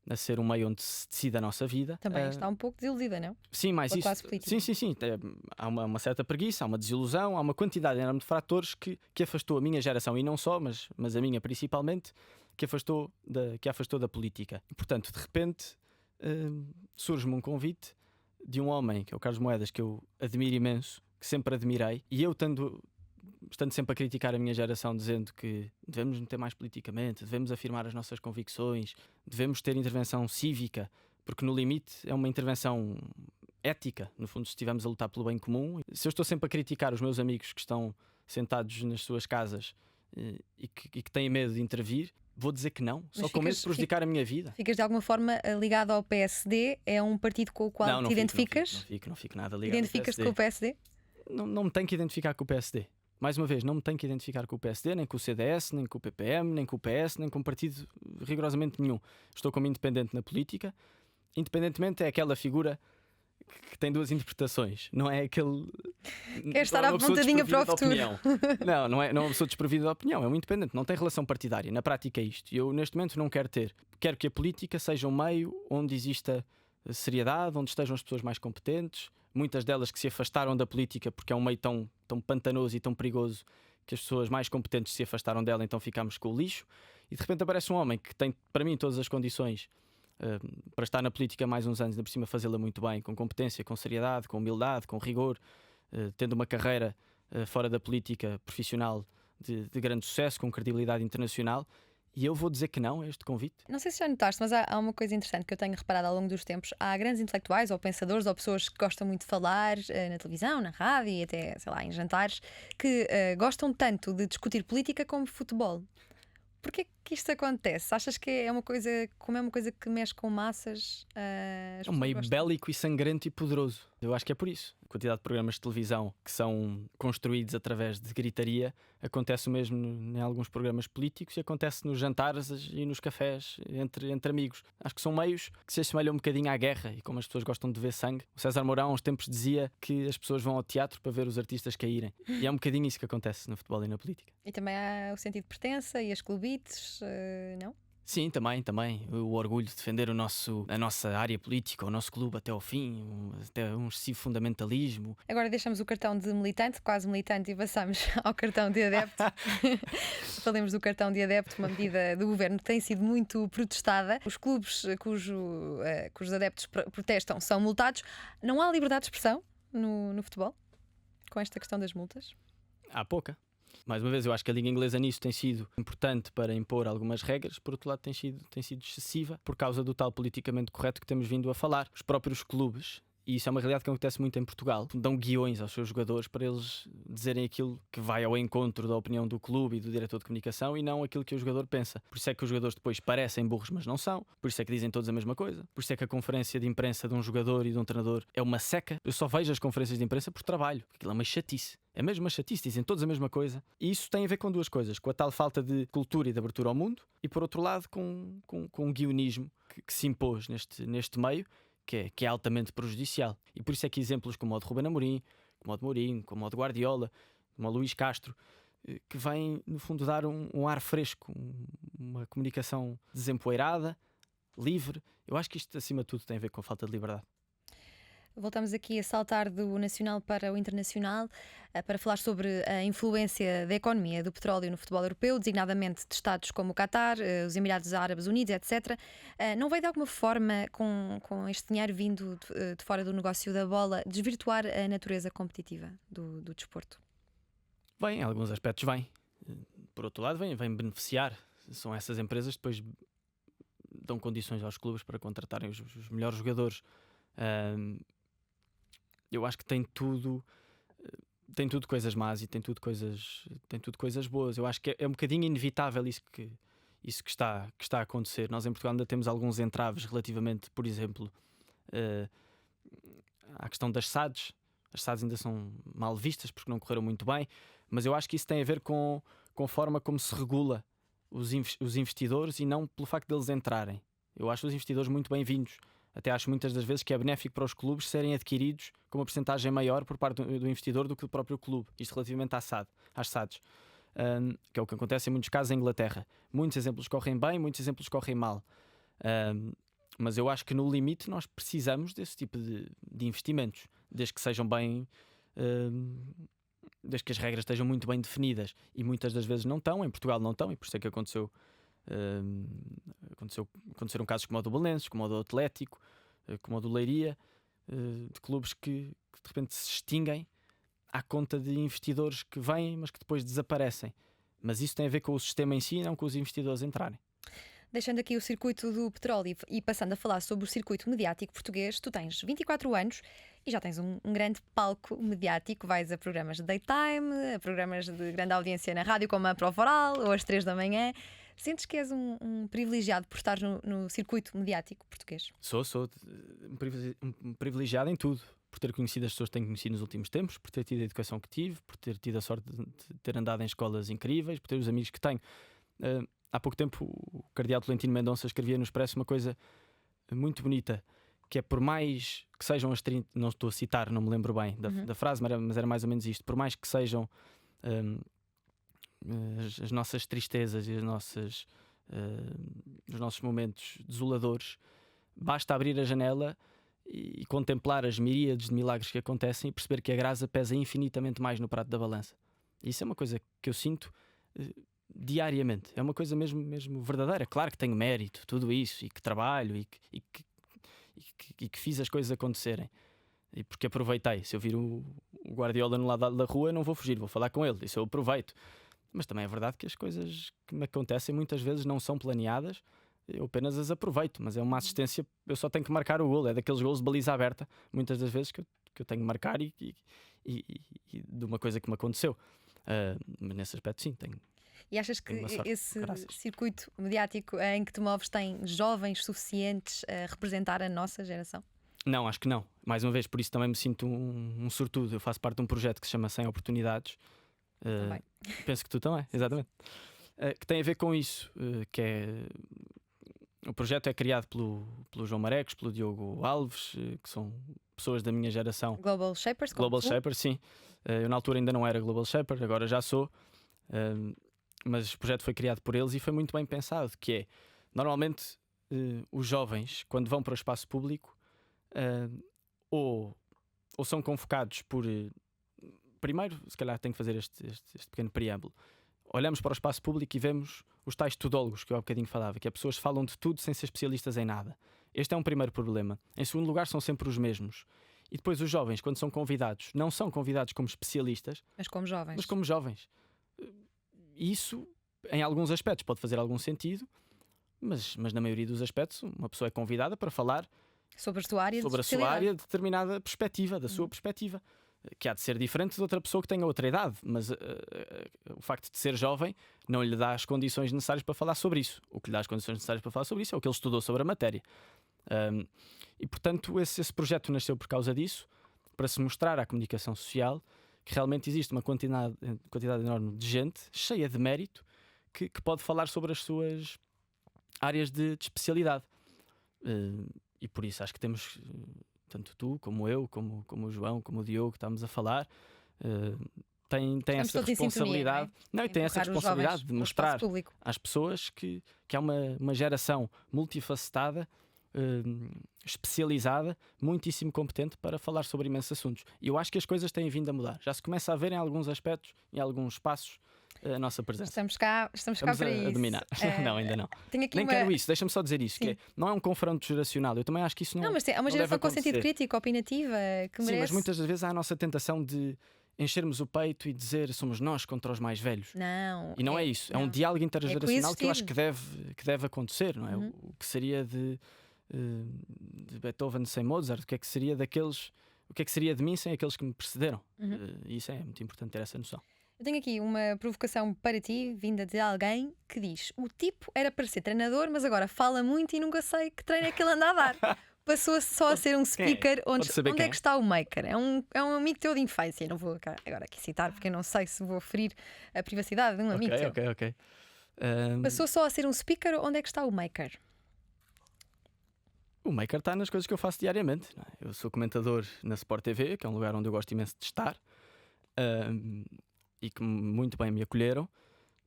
a ser um meio onde se decide a nossa vida. Também está um pouco desiludida, não? Sim, mais isso. Sim. Há uma certa preguiça, há uma desilusão, há uma quantidade enorme de fatores que afastou a minha geração, e não só, mas a minha principalmente, que afastou da política. E, portanto, de repente, surge-me um convite de um homem, que é o Carlos Moedas, que eu admiro imenso, que sempre admirei, e eu estando sempre a criticar a minha geração, dizendo que devemos meter mais politicamente, devemos afirmar as nossas convicções, devemos ter intervenção cívica, porque no limite é uma intervenção ética, no fundo, se estivermos a lutar pelo bem comum. Se eu estou sempre a criticar os meus amigos que estão sentados nas suas casas e que têm medo de intervir, vou dizer que não, só com medo de prejudicar a minha vida. Ficas de alguma forma ligado ao PSD? É um partido com o qual te identificas? Não fico nada ligado. Identificas-te com o PSD? Não me tenho que identificar com o PSD. Mais uma vez, não me tenho que identificar com o PSD, nem com o CDS, nem com o PPM, nem com o PS, nem com partido rigorosamente nenhum. Estou como independente na política. Independentemente é aquela figura que tem duas interpretações. Não é aquele... Quer estar apontadinha para o futuro. Não é uma pessoa desprovida de opinião. É um independente, não tem relação partidária. Na prática é isto. Eu neste momento não quero ter. Quero que a política seja um meio onde exista seriedade, onde estejam as pessoas mais competentes, muitas delas que se afastaram da política porque é um meio tão pantanoso e tão perigoso que as pessoas mais competentes se afastaram dela, então ficámos com o lixo. E de repente aparece um homem que tem, para mim, todas as condições para estar na política mais uns anos, ainda por cima fazê-la muito bem, com competência, com seriedade, com humildade, com rigor, tendo uma carreira fora da política profissional de grande sucesso, com credibilidade internacional. E eu vou dizer que não a este convite. Não sei se já notaste, mas há uma coisa interessante que eu tenho reparado ao longo dos tempos. Há grandes intelectuais ou pensadores ou pessoas que gostam muito de falar na televisão, na rádio e até, sei lá, em jantares, que gostam tanto de discutir política como futebol. Porquê que isto acontece? Achas que é uma coisa, como é uma coisa que mexe com massas? É um meio bélico e sangrento e poderoso. Eu acho que é por isso. A quantidade de programas de televisão que são construídos através de gritaria acontece o mesmo em alguns programas políticos e acontece nos jantares e nos cafés entre amigos. Acho que são meios que se assemelham um bocadinho à guerra e como as pessoas gostam de ver sangue. O César Mourão há uns tempos dizia que as pessoas vão ao teatro para ver os artistas caírem. E é um bocadinho isso que acontece no futebol e na política. E também há o sentido de pertença e as clubites, não? Sim, também. O orgulho de defender a nossa área política, o nosso clube até ao fim, até um excessivo fundamentalismo. Agora deixamos o cartão de militante, quase militante, e passamos ao cartão de adepto. Falemos do cartão de adepto, uma medida do governo que tem sido muito protestada. Os clubes cujos adeptos protestam são multados. Não há liberdade de expressão no futebol com esta questão das multas? Há pouca. Mais uma vez, eu acho que a Liga Inglesa nisso tem sido importante para impor algumas regras, por outro lado tem sido excessiva por causa do tal politicamente correto que temos vindo a falar. Os próprios clubes, e isso é uma realidade que acontece muito em Portugal, dão guiões aos seus jogadores para eles dizerem aquilo que vai ao encontro da opinião do clube e do diretor de comunicação e não aquilo que o jogador pensa. Por isso é que os jogadores depois parecem burros, mas não são. Por isso é que dizem todos a mesma coisa. Por isso é que a conferência de imprensa de um jogador e de um treinador é uma seca. Eu só vejo as conferências de imprensa por trabalho. Aquilo é uma chatice. É mesmo uma chatice, dizem todos a mesma coisa. E isso tem a ver com duas coisas. Com a tal falta de cultura e de abertura ao mundo e, por outro lado, com um guionismo que se impôs neste meio, que é altamente prejudicial. E por isso é que exemplos como o de Ruben Amorim, como o de Mourinho, como o de Guardiola, como o de Luís Castro, que vêm, no fundo, dar um ar fresco, uma comunicação desempoeirada, livre. Eu acho que isto, acima de tudo, tem a ver com a falta de liberdade. Voltamos aqui a saltar do nacional para o internacional para falar sobre a influência da economia do petróleo no futebol europeu, designadamente de Estados como o Qatar, os Emirados Árabes Unidos, etc. Não veio de alguma forma, com este dinheiro vindo de fora do negócio da bola, desvirtuar a natureza competitiva do desporto? Vem, em alguns aspectos vem. Por outro lado, vem beneficiar. São essas empresas que depois dão condições aos clubes para contratarem os melhores jogadores. Eu acho que tem tudo coisas más e tem tudo coisas boas. Eu acho que é um bocadinho inevitável isso que está a acontecer. Nós em Portugal ainda temos alguns entraves relativamente, por exemplo, à questão das SADs. As SADs ainda são mal vistas porque não correram muito bem, mas eu acho que isso tem a ver com a forma como se regula os investidores e não pelo facto deles entrarem. Eu acho os investidores muito bem-vindos. Até acho muitas das vezes que é benéfico para os clubes serem adquiridos com uma percentagem maior por parte do investidor do que do próprio clube. Isto relativamente às SADs, que é o que acontece em muitos casos em Inglaterra. Muitos exemplos correm bem, muitos exemplos correm mal. Mas eu acho que no limite nós precisamos desse tipo de investimentos, desde que sejam bem... desde que as regras estejam muito bem definidas. E muitas das vezes não estão, em Portugal não estão, e por isso é que aconteceram casos como o do Belenenses, como o do Atlético, como o do Leiria, de clubes que de repente se extinguem à conta de investidores que vêm mas que depois desaparecem. Mas isso tem a ver com o sistema em si e não com os investidores entrarem. Deixando aqui o circuito do petróleo e passando a falar sobre o circuito mediático português, tu tens 24 anos e já tens um grande palco mediático. Vais a programas de daytime, a programas de grande audiência na rádio, como a Prova Oral, ou às 3 da manhã. Sentes que és um privilegiado por estar no circuito mediático português? Sou um privilegiado em tudo. Por ter conhecido as pessoas que tenho conhecido nos últimos tempos, por ter tido a educação que tive, por ter tido a sorte de ter andado em escolas incríveis, por ter os amigos que tenho. Há pouco tempo o cardeal Tolentino Mendonça escrevia no Expresso uma coisa muito bonita, que é por mais que sejam as 30, não estou a citar, não me lembro bem da frase, mas era mais ou menos isto, por mais que sejam as nossas tristezas e os nossos momentos desoladores, basta abrir a janela e contemplar as miríades de milagres que acontecem e perceber que a graça pesa infinitamente mais no prato da balança. Isso é uma coisa que eu sinto diariamente. É uma coisa mesmo verdadeira. Claro que tenho mérito, tudo isso, e que trabalho e que fiz as coisas acontecerem. E porque aproveitei. Se eu vir o Guardiola no lado da rua, não vou fugir, vou falar com ele. Isso eu aproveito. Mas também é verdade que as coisas que me acontecem muitas vezes não são planeadas. Eu apenas as aproveito. Mas é uma assistência. Eu só tenho que marcar o golo. É daqueles golos de baliza aberta, muitas das vezes, que eu tenho que marcar e de uma coisa que me aconteceu. Mas nesse aspecto, sim, tenho. E achas que Uma sorte, esse graças. circuito mediático em que te moves tem jovens suficientes a representar a nossa geração? Não, acho que não. Mais uma vez, por isso também me sinto um sortudo. Eu faço parte de um projeto que se chama 100 Oportunidades. Também. Penso que tu também, exatamente. Que tem a ver com isso. Que é... O projeto é criado pelo João Marecos, pelo Diogo Alves, que são pessoas da minha geração. Global Shapers? como Global tu? Shaper, sim. Eu na altura ainda não era Global Shaper, agora já sou. Mas o projeto foi criado por eles e foi muito bem pensado, que é, normalmente, os jovens, quando vão para o espaço público, ou são convocados por... primeiro, se calhar tenho que fazer este pequeno preâmbulo. Olhamos para o espaço público e vemos os tais tudólogos que eu há bocadinho falava, que é pessoas que falam de tudo sem ser especialistas em nada. Este é um primeiro problema. Em segundo lugar, são sempre os mesmos. E depois os jovens, quando são convidados, não são convidados como especialistas, Mas como jovens. mas como jovens. Isso, em alguns aspectos, pode fazer algum sentido, mas na maioria dos aspectos, uma pessoa é convidada para falar Sobre a sua área sobre de a sua especialidade. área, determinada perspectiva, da sua perspectiva, que há de ser diferente de outra pessoa que tenha outra idade, mas o facto de ser jovem não lhe dá as condições necessárias para falar sobre isso. O que lhe dá as condições necessárias para falar sobre isso é o que ele estudou sobre a matéria. E portanto esse projeto nasceu por causa disso, para se mostrar à comunicação social que realmente existe uma quantidade enorme de gente cheia de mérito que pode falar sobre as suas áreas de especialidade. E por isso acho que temos, tanto tu como eu, como o João, como o Diogo, que estamos a falar, tem Estamos essa todos em sintonia, responsabilidade. não é? E tem essa Empurrar os responsabilidade jovens de para o mostrar espaço público. às pessoas que há uma geração multifacetada, especializada, muitíssimo competente para falar sobre imensos assuntos. E eu acho que as coisas têm vindo a mudar. Já se começa a ver em alguns aspectos, em alguns espaços, a nossa presença. Estamos cá Estamos para isso. a dominar. Não, ainda não. Tenho aqui Nem uma... quero isso, deixa-me só dizer isso, Sim. que não é um confronto geracional. Eu também acho que isso Não, mas é uma não geração deve com sentido acontecer. crítico, opinativa, que Sim, merece. mas muitas das vezes há a nossa tentação de enchermos o peito e dizer somos nós contra os mais velhos. Não. E não é isso. É um diálogo intergeracional que eu acho que deve acontecer, não é? O que seria de Beethoven sem Mozart? O que é que seria daqueles? O que é que seria de mim sem aqueles que me precederam? E isso é muito importante ter essa noção. Eu tenho aqui uma provocação para ti, vinda de alguém que diz: o tipo era para ser treinador, mas agora fala muito e nunca sei que treino é que ele anda a dar. Passou só a ser um Quem é? speaker. Onde saber quem é é? que está o maker? É um amigo teu de infância. Não vou agora aqui citar, porque eu não sei se vou ferir a privacidade de um amigo teu. Ok. Passou só a ser um speaker. Onde é que está o maker? O maker está nas coisas que eu faço diariamente, não é? Eu sou comentador na Sport TV, que é um lugar onde eu gosto imenso de estar, e que muito bem me acolheram.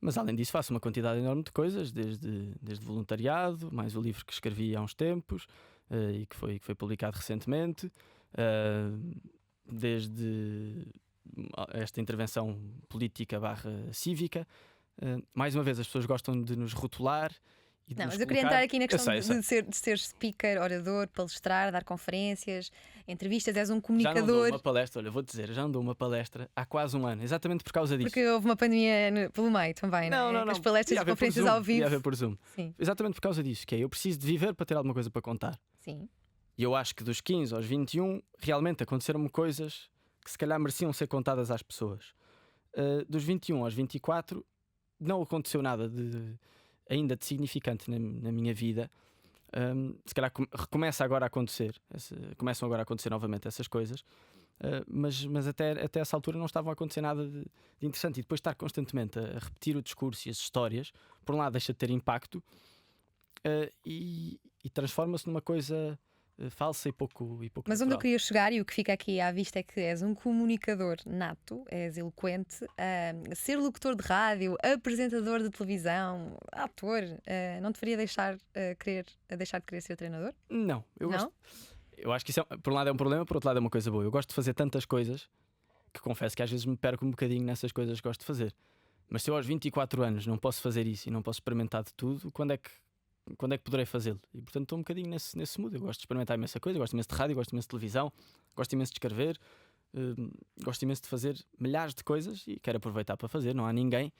Mas além disso faço uma quantidade enorme de coisas, desde voluntariado, mais o livro que escrevi há uns tempos e que foi publicado recentemente, desde esta intervenção política / cívica. Mais uma vez, as pessoas gostam de nos rotular e de Não, nos mas eu queria colocar... entrar aqui na questão Eu sei. de ser speaker, orador, palestrar, dar conferências, entrevistas. És um Já não dou comunicador. uma palestra, olha, vou dizer, já não dou uma palestra há quase um ano, exatamente por causa disso. Porque houve uma pandemia pelo meio também, não é? Não. As palestras Ia e haver por conferências Zoom, ao vivo. ia haver por Zoom. Sim, Exatamente por causa disso, que é eu preciso de viver para ter alguma coisa para contar. sim. E eu acho que dos 15 aos 21 realmente aconteceram-me coisas que se calhar mereciam ser contadas às pessoas. Dos 21 aos 24 não aconteceu nada ainda de significante na minha vida. Se calhar começa agora a acontecer, começam agora a acontecer novamente essas coisas, mas até essa altura não estava a acontecer nada de interessante. E depois estar constantemente a repetir o discurso e as histórias, por um lado deixa de ter impacto e transforma-se numa coisa falsa e pouco Mas onde eu natural. queria chegar e o que fica aqui à vista é que és um comunicador nato, és eloquente, ser locutor de rádio, apresentador de televisão, ator, não te faria deixar de querer ser treinador? Não, eu Não? gosto. Eu acho que isso por um lado é um problema, por outro lado é uma coisa boa. Eu gosto de fazer tantas coisas que confesso que às vezes me perco um bocadinho nessas coisas que gosto de fazer. Mas se eu aos 24 anos não posso fazer isso e não posso experimentar de tudo, quando é que poderei fazê-lo? E portanto estou um bocadinho nesse mood. Eu gosto de experimentar imensa coisa, gosto imenso de rádio, gosto imenso de televisão, gosto imenso de escrever, gosto imenso de fazer milhares de coisas e quero aproveitar para fazer. Não há ninguém,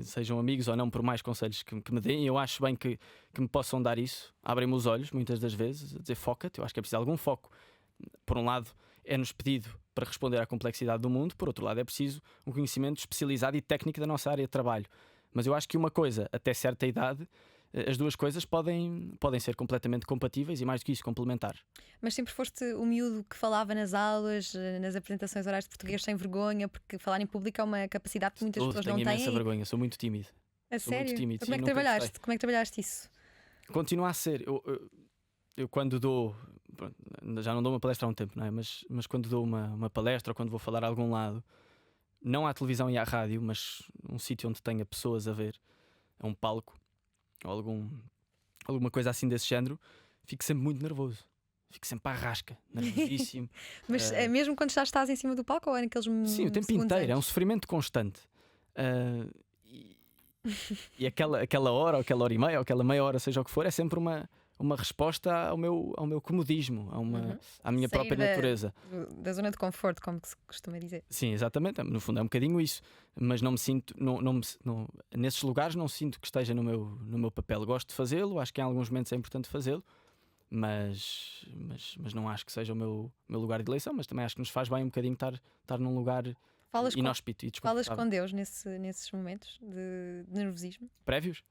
sejam amigos ou não, por mais conselhos que me deem, eu acho bem que me possam dar isso. Abrem-me os olhos muitas das vezes a dizer foca-te. Eu acho que é preciso algum foco. Por um lado é-nos pedido para responder à complexidade do mundo, por outro lado é preciso um conhecimento especializado e técnico da nossa área de trabalho. Mas eu acho que uma coisa, até certa idade, as duas coisas podem ser completamente compatíveis e, mais do que isso, complementar. Mas sempre foste o miúdo que falava nas aulas, nas apresentações orais de português sem vergonha, porque falar em público é uma capacidade que muitas pessoas não Tenho imensa têm. vergonha, sou muito tímido. A Sou sério? muito tímido, Então, como é sim, que nunca trabalhaste? gostei. Como é que trabalhaste isso? Continua a ser. Eu quando dou. Pronto, já não dou uma palestra há um tempo, não é? Mas quando dou uma palestra ou quando vou falar a algum lado, não à televisão e à rádio, mas um sítio onde tenha pessoas a ver, a um palco ou alguma coisa assim desse género, fico sempre muito nervoso. Fico sempre à rasca, nervosíssimo. Mas é mesmo quando já estás em cima do palco ou é naqueles Sim, o tempo segundos inteiro, é um antes? sofrimento constante. E aquela hora, ou aquela hora e meia, ou aquela meia hora, seja o que for, é sempre uma resposta ao meu comodismo, à minha Sair própria natureza. da zona de conforto, como que se costuma dizer. Sim, exatamente. No fundo é um bocadinho isso. Mas não me sinto, nesses lugares não sinto que esteja no meu papel. Gosto de fazê-lo, acho que em alguns momentos é importante fazê-lo, mas não acho que seja o meu lugar de eleição. Mas também acho que nos faz bem um bocadinho estar num lugar inóspito e Falas desconfortável. com Deus nesses momentos de nervosismo? Prévios?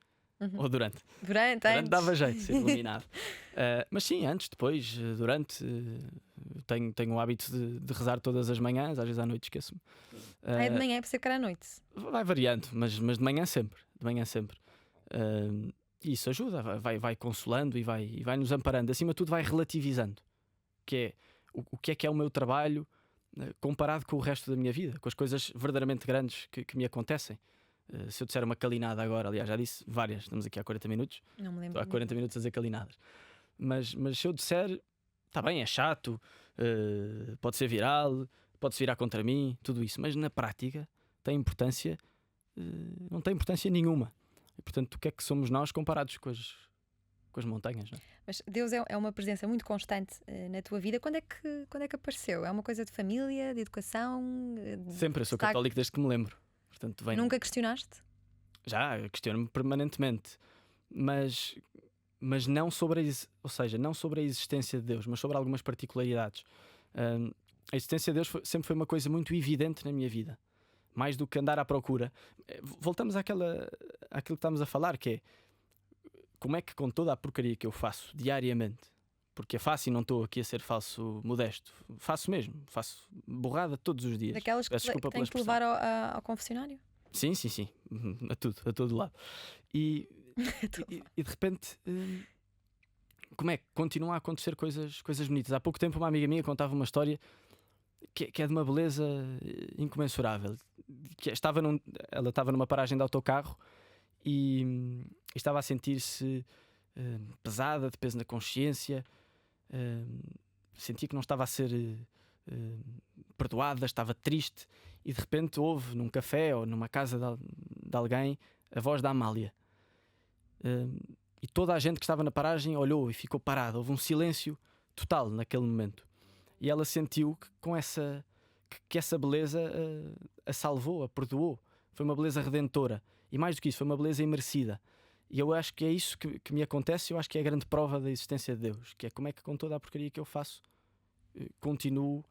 Ou durante? Durante, Durante antes? dava jeito de ser iluminado. Mas sim, antes, depois, durante. Tenho o hábito de rezar todas as manhãs, às vezes à noite esqueço-me. É de manhã, é para ser cara à noite. Vai variando, mas de manhã sempre. De manhã sempre. E isso ajuda, vai consolando e vai nos amparando. Acima de tudo, vai relativizando. Que é o que é o meu trabalho comparado com o resto da minha vida, com as coisas verdadeiramente grandes que me acontecem. Se eu disser uma calinada agora, aliás, já disse várias, estamos aqui há 40 minutos, Não me lembro. estou há 40 minutos a dizer calinadas. Mas se eu disser, está bem, é chato, pode ser viral, pode-se virar contra mim, tudo isso, mas na prática tem importância, não tem importância nenhuma. E portanto, o que é que somos nós comparados com as montanhas, não é? Mas Deus é uma presença muito constante na tua vida. Quando é que apareceu? É uma coisa de família, de educação? Sempre, eu sou católico desde que me lembro. Portanto, Nunca questionaste? Já, questiono-me permanentemente, mas não ou seja, não sobre a existência de Deus, mas sobre algumas particularidades. A existência de Deus sempre foi uma coisa muito evidente na minha vida, mais do que andar à procura. Voltamos àquilo que estamos a falar, que é como é que com toda a porcaria que eu faço diariamente, porque é fácil e não estou aqui a ser falso modesto, faço mesmo, faço borrada todos os dias. Daquelas que Peço desculpa pela tens que expressão. levar ao confessionário? Sim, a todo lado. E de repente, como é que continuam a acontecer coisas bonitas? Há pouco tempo uma amiga minha contava uma história que é de uma beleza incomensurável. Ela estava numa paragem de autocarro e estava a sentir-se pesada, de peso na consciência, sentia que não estava a ser perdoada, estava triste, e de repente houve num café ou numa casa de alguém a voz da Amália, e toda a gente que estava na paragem olhou e ficou parada. Houve um silêncio total naquele momento, e ela sentiu que essa beleza a salvou, a perdoou. Foi uma beleza redentora, e mais do que isso, foi uma beleza imerecida. E eu acho que é isso que me acontece. Eu acho que é a grande prova da existência de Deus, que é como é que com toda a porcaria que eu faço continuo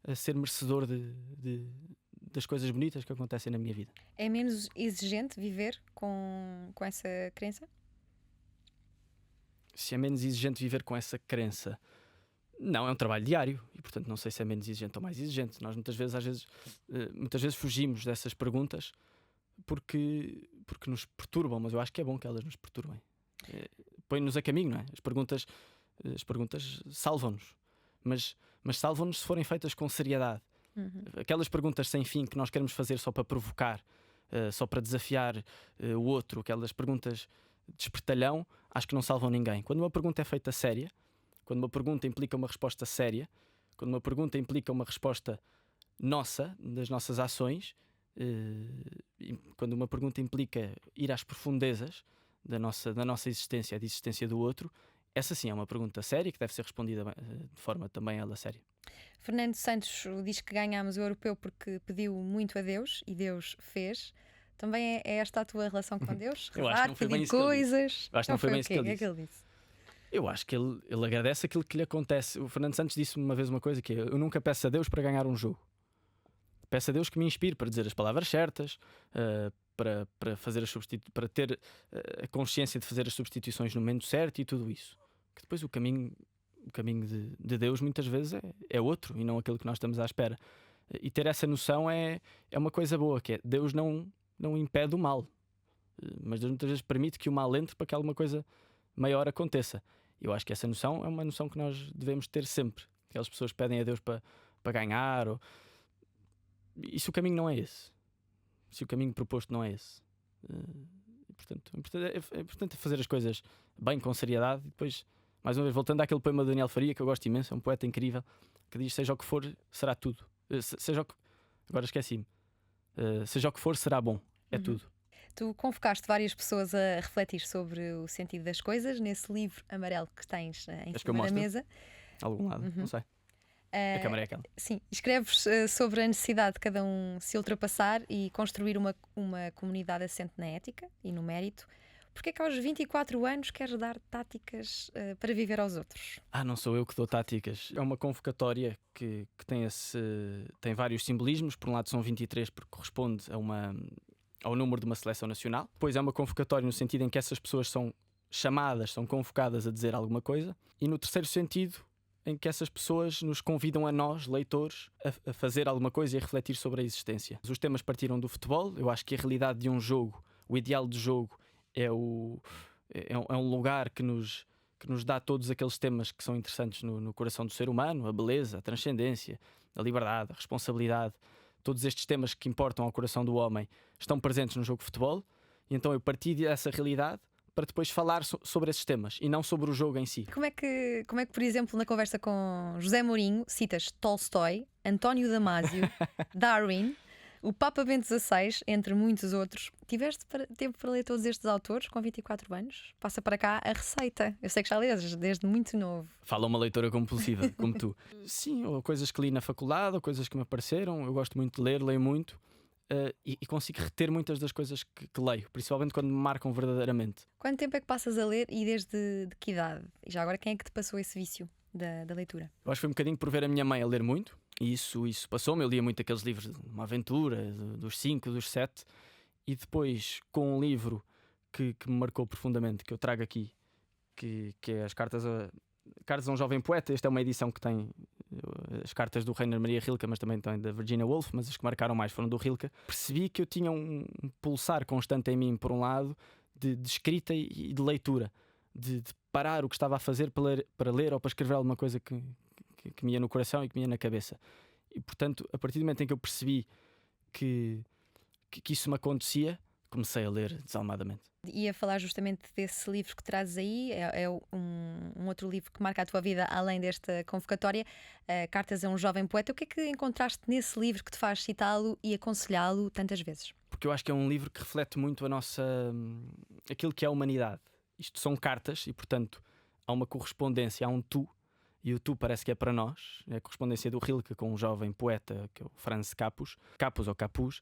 a ser merecedor das coisas bonitas que acontecem na minha vida. É menos exigente viver com essa crença? Se é menos exigente viver com essa crença, não, é um trabalho diário e portanto não sei se é menos exigente ou mais exigente. Nós muitas vezes fugimos dessas perguntas porque nos perturbam, mas eu acho que é bom que elas nos perturbem. Põem-nos a caminho, não é? As perguntas salvam-nos, mas salvam-nos se forem feitas com seriedade. Aquelas perguntas sem fim que nós queremos fazer só para provocar, só para desafiar o outro, aquelas perguntas de espertalhão, acho que não salvam ninguém. Quando uma pergunta é feita séria, quando uma pergunta implica uma resposta séria, quando uma pergunta implica uma resposta nossa, das nossas ações, E quando uma pergunta implica ir às profundezas da nossa existência, da existência do outro, essa sim é uma pergunta séria que deve ser respondida de forma também ela séria. Fernando Santos diz que ganhámos o europeu porque pediu muito a Deus e Deus fez. Também é esta a tua relação com Deus? Eu acho que não foi bem pedir isso que ele disse. coisas. Eu acho que não foi bem isso que ele O que é que disse. ele disse? Eu acho que ele agradece aquilo que lhe acontece. O Fernando Santos disse uma vez uma coisa que é: eu nunca peço a Deus para ganhar um jogo. Peço a Deus que me inspire para dizer as palavras certas, para fazer para ter a consciência de fazer as substituições no momento certo e tudo isso. Que depois o caminho de Deus muitas vezes é outro e não aquilo que nós estamos à espera. E ter essa noção é uma coisa boa, que é Deus não impede o mal, mas Deus muitas vezes permite que o mal entre para que alguma coisa maior aconteça. Eu acho que essa noção é uma noção que nós devemos ter sempre. Aquelas pessoas que pedem a Deus para ganhar, e se o caminho não é esse, se o caminho proposto não é esse, portanto, é importante fazer as coisas bem, com seriedade. E depois, mais uma vez, voltando àquele poema do Daniel Faria, que eu gosto imenso, é um poeta incrível, que diz: seja o que for, será tudo. Agora esqueci-me. Seja o que for, será bom. É tudo. Tu convocaste várias pessoas a refletir sobre o sentido das coisas nesse livro amarelo que tens em Acho que eu cima da mostro. mesa. A algum lado, não sei. A câmara é aquela. Sim, escreves sobre a necessidade de cada um se ultrapassar e construir uma comunidade assente na ética e no mérito. Porque é que aos 24 anos queres dar táticas para viver aos outros? Não sou eu que dou táticas. É uma convocatória que tem vários simbolismos. Por um lado são 23 porque corresponde ao número de uma seleção nacional. Depois é uma convocatória no sentido em que essas pessoas são chamadas, são convocadas a dizer alguma coisa. E no terceiro sentido, em que essas pessoas nos convidam a nós, leitores, a fazer alguma coisa e a refletir sobre a existência. Os temas partiram do futebol. Eu acho que a realidade de um jogo, o ideal do jogo, é um lugar que nos dá todos aqueles temas que são interessantes no coração do ser humano: a beleza, a transcendência, a liberdade, a responsabilidade. Todos estes temas que importam ao coração do homem estão presentes no jogo de futebol. E então eu parti dessa realidade para depois falar sobre esses temas e não sobre o jogo em si. Como é que, por exemplo, na conversa com José Mourinho, citas Tolstói, António Damasio, Darwin, o Papa Bento XVI, entre muitos outros? Tiveste tempo para ler todos estes autores com 24 anos? Passa para cá a receita. Eu sei que já lês desde muito novo. Fala uma leitora compulsiva, como tu. Sim, ou coisas que li na faculdade, ou coisas que me apareceram. Eu gosto muito de ler, leio muito. E consigo reter muitas das coisas que leio, principalmente quando me marcam verdadeiramente. Quanto tempo é que passas a ler e desde de que idade? E já agora, quem é que te passou esse vício da leitura? Eu acho que foi um bocadinho por ver a minha mãe a ler muito, e isso passou-me. Eu lia muito aqueles livros de uma aventura, dos 5, dos 7, e depois com um livro que me marcou profundamente, que eu trago aqui, que é as Cartas a um Jovem Poeta. Esta é uma edição que tem as cartas do Rainer Maria Rilke, mas também tem da Virginia Woolf, mas as que marcaram mais foram do Rilke. Percebi que eu tinha um pulsar constante em mim, por um lado, de escrita e de leitura, de parar o que estava a fazer para ler ou para escrever alguma coisa que me ia no coração e que me ia na cabeça. E portanto, a partir do momento em que eu percebi que isso me acontecia, comecei a ler desalmadamente. Ia falar justamente desse livro que trazes aí. É um outro livro que marca a tua vida, além desta convocatória, Cartas a um Jovem Poeta. O que é que encontraste nesse livro que te faz citá-lo e aconselhá-lo tantas vezes? Porque eu acho que é um livro que reflete muito aquilo que é a humanidade. Isto são cartas e, portanto, há uma correspondência, há um tu. E o tu parece que é para nós. É a correspondência do Rilke com um jovem poeta, que é o Franz Capus ou Capus.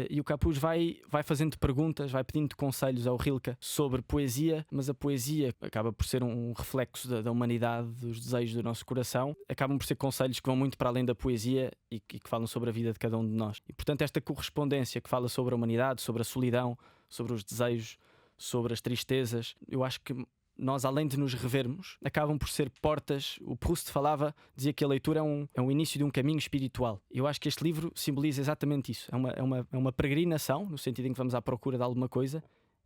E o Capus vai fazendo perguntas, vai pedindo conselhos ao Rilke sobre poesia, mas a poesia acaba por ser um reflexo da humanidade, dos desejos do nosso coração. Acabam por ser conselhos que vão muito para além da poesia e que falam sobre a vida de cada um de nós. E, portanto, esta correspondência que fala sobre a humanidade, sobre a solidão, sobre os desejos, sobre as tristezas, eu acho que nós, além de nos revermos, acabam por ser portas. O Proust dizia que a leitura é um início de um caminho espiritual. Eu acho que este livro simboliza exatamente isso. É uma peregrinação, no sentido em que vamos à procura de alguma coisa,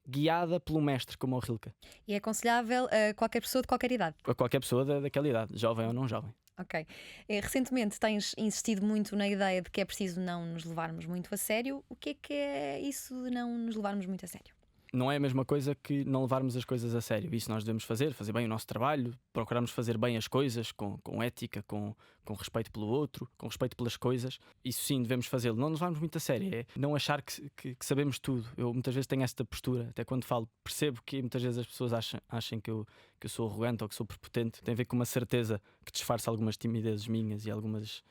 guiada pelo mestre, como o Rilke. E é aconselhável a qualquer pessoa de qualquer idade? A qualquer pessoa daquela idade, jovem ou não jovem. Ok. Recentemente tens insistido muito na ideia de que é preciso não nos levarmos muito a sério. O que é isso de não nos levarmos muito a sério? não é a mesma coisa que não levarmos as coisas a sério. Isso nós devemos fazer bem o nosso trabalho, procurarmos fazer bem as coisas com ética, com respeito pelo outro, com respeito pelas coisas. Isso sim, devemos fazê-lo. Não nos levarmos muito a sério, é não achar que sabemos tudo. Eu muitas vezes tenho esta postura, até quando falo, percebo que muitas vezes as pessoas achem que eu sou arrogante ou que sou prepotente. Tem a ver com uma certeza que disfarça algumas timidezes minhas e algumas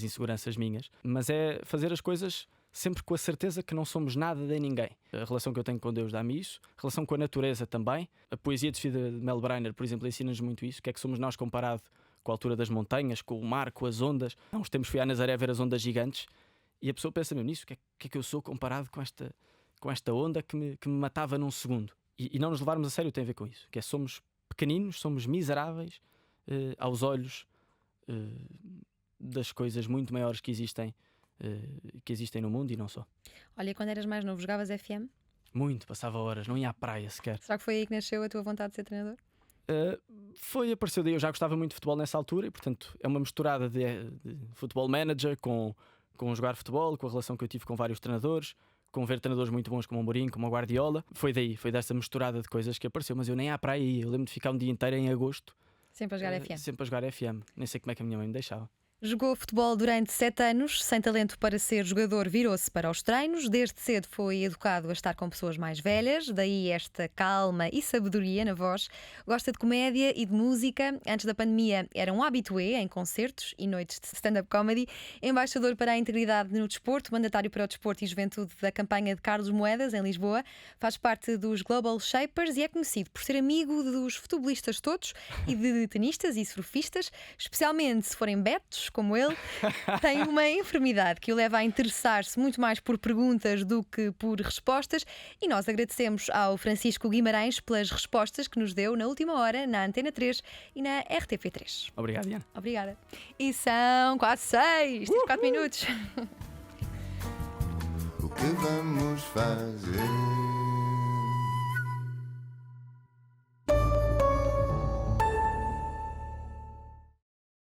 inseguranças minhas. Mas é fazer as coisas sempre com a certeza que não somos nada nem ninguém. A relação que eu tenho com Deus dá-me isso, a relação com a natureza também. A poesia de vida de Mel Brainer, por exemplo, ensina-nos muito isso. O que é que somos nós comparado com a altura das montanhas, com o mar, com as ondas? Há uns tempos fui à Nazaré ver as ondas gigantes e a pessoa pensa mesmo nisso. O que é que eu sou comparado com esta onda que me matava num segundo? E não nos levarmos a sério tem a ver com isso. Que é, somos pequeninos, somos miseráveis aos olhos das coisas muito maiores que existem no mundo e não só. Olha, quando eras mais novo, jogavas FM? Muito, passava horas, não ia à praia sequer. Será que foi aí que nasceu a tua vontade de ser treinador? Apareceu daí. Eu já gostava muito de futebol nessa altura e, portanto, é uma misturada de futebol manager com jogar futebol, com a relação que eu tive com vários treinadores, com ver treinadores muito bons como o Mourinho, como o Guardiola. Foi dessa misturada de coisas que apareceu, mas eu nem à praia ia. Eu lembro de ficar um dia inteiro em agosto sempre a jogar FM. Sempre a jogar FM. Nem sei como é que a minha mãe me deixava. Jogou futebol durante 7 anos, sem talento para ser jogador, virou-se para os treinos. Desde cedo foi educado a estar com pessoas mais velhas, daí esta calma e sabedoria na voz. Gosta de comédia e de música. Antes da pandemia era um habitué em concertos e noites de stand-up comedy. Embaixador para a integridade no desporto, mandatário para o desporto e juventude da campanha de Carlos Moedas, em Lisboa. Faz parte dos Global Shapers e é conhecido por ser amigo dos futebolistas todos e de tenistas e surfistas, especialmente se forem betos, como ele. Tem uma enfermidade que o leva a interessar-se muito mais por perguntas do que por respostas, e nós agradecemos ao Francisco Guimarães pelas respostas que nos deu na última hora na Antena 3 e na RTP3. Obrigado, Diana. Obrigada. E são quase 6, 4 minutos. O que vamos fazer?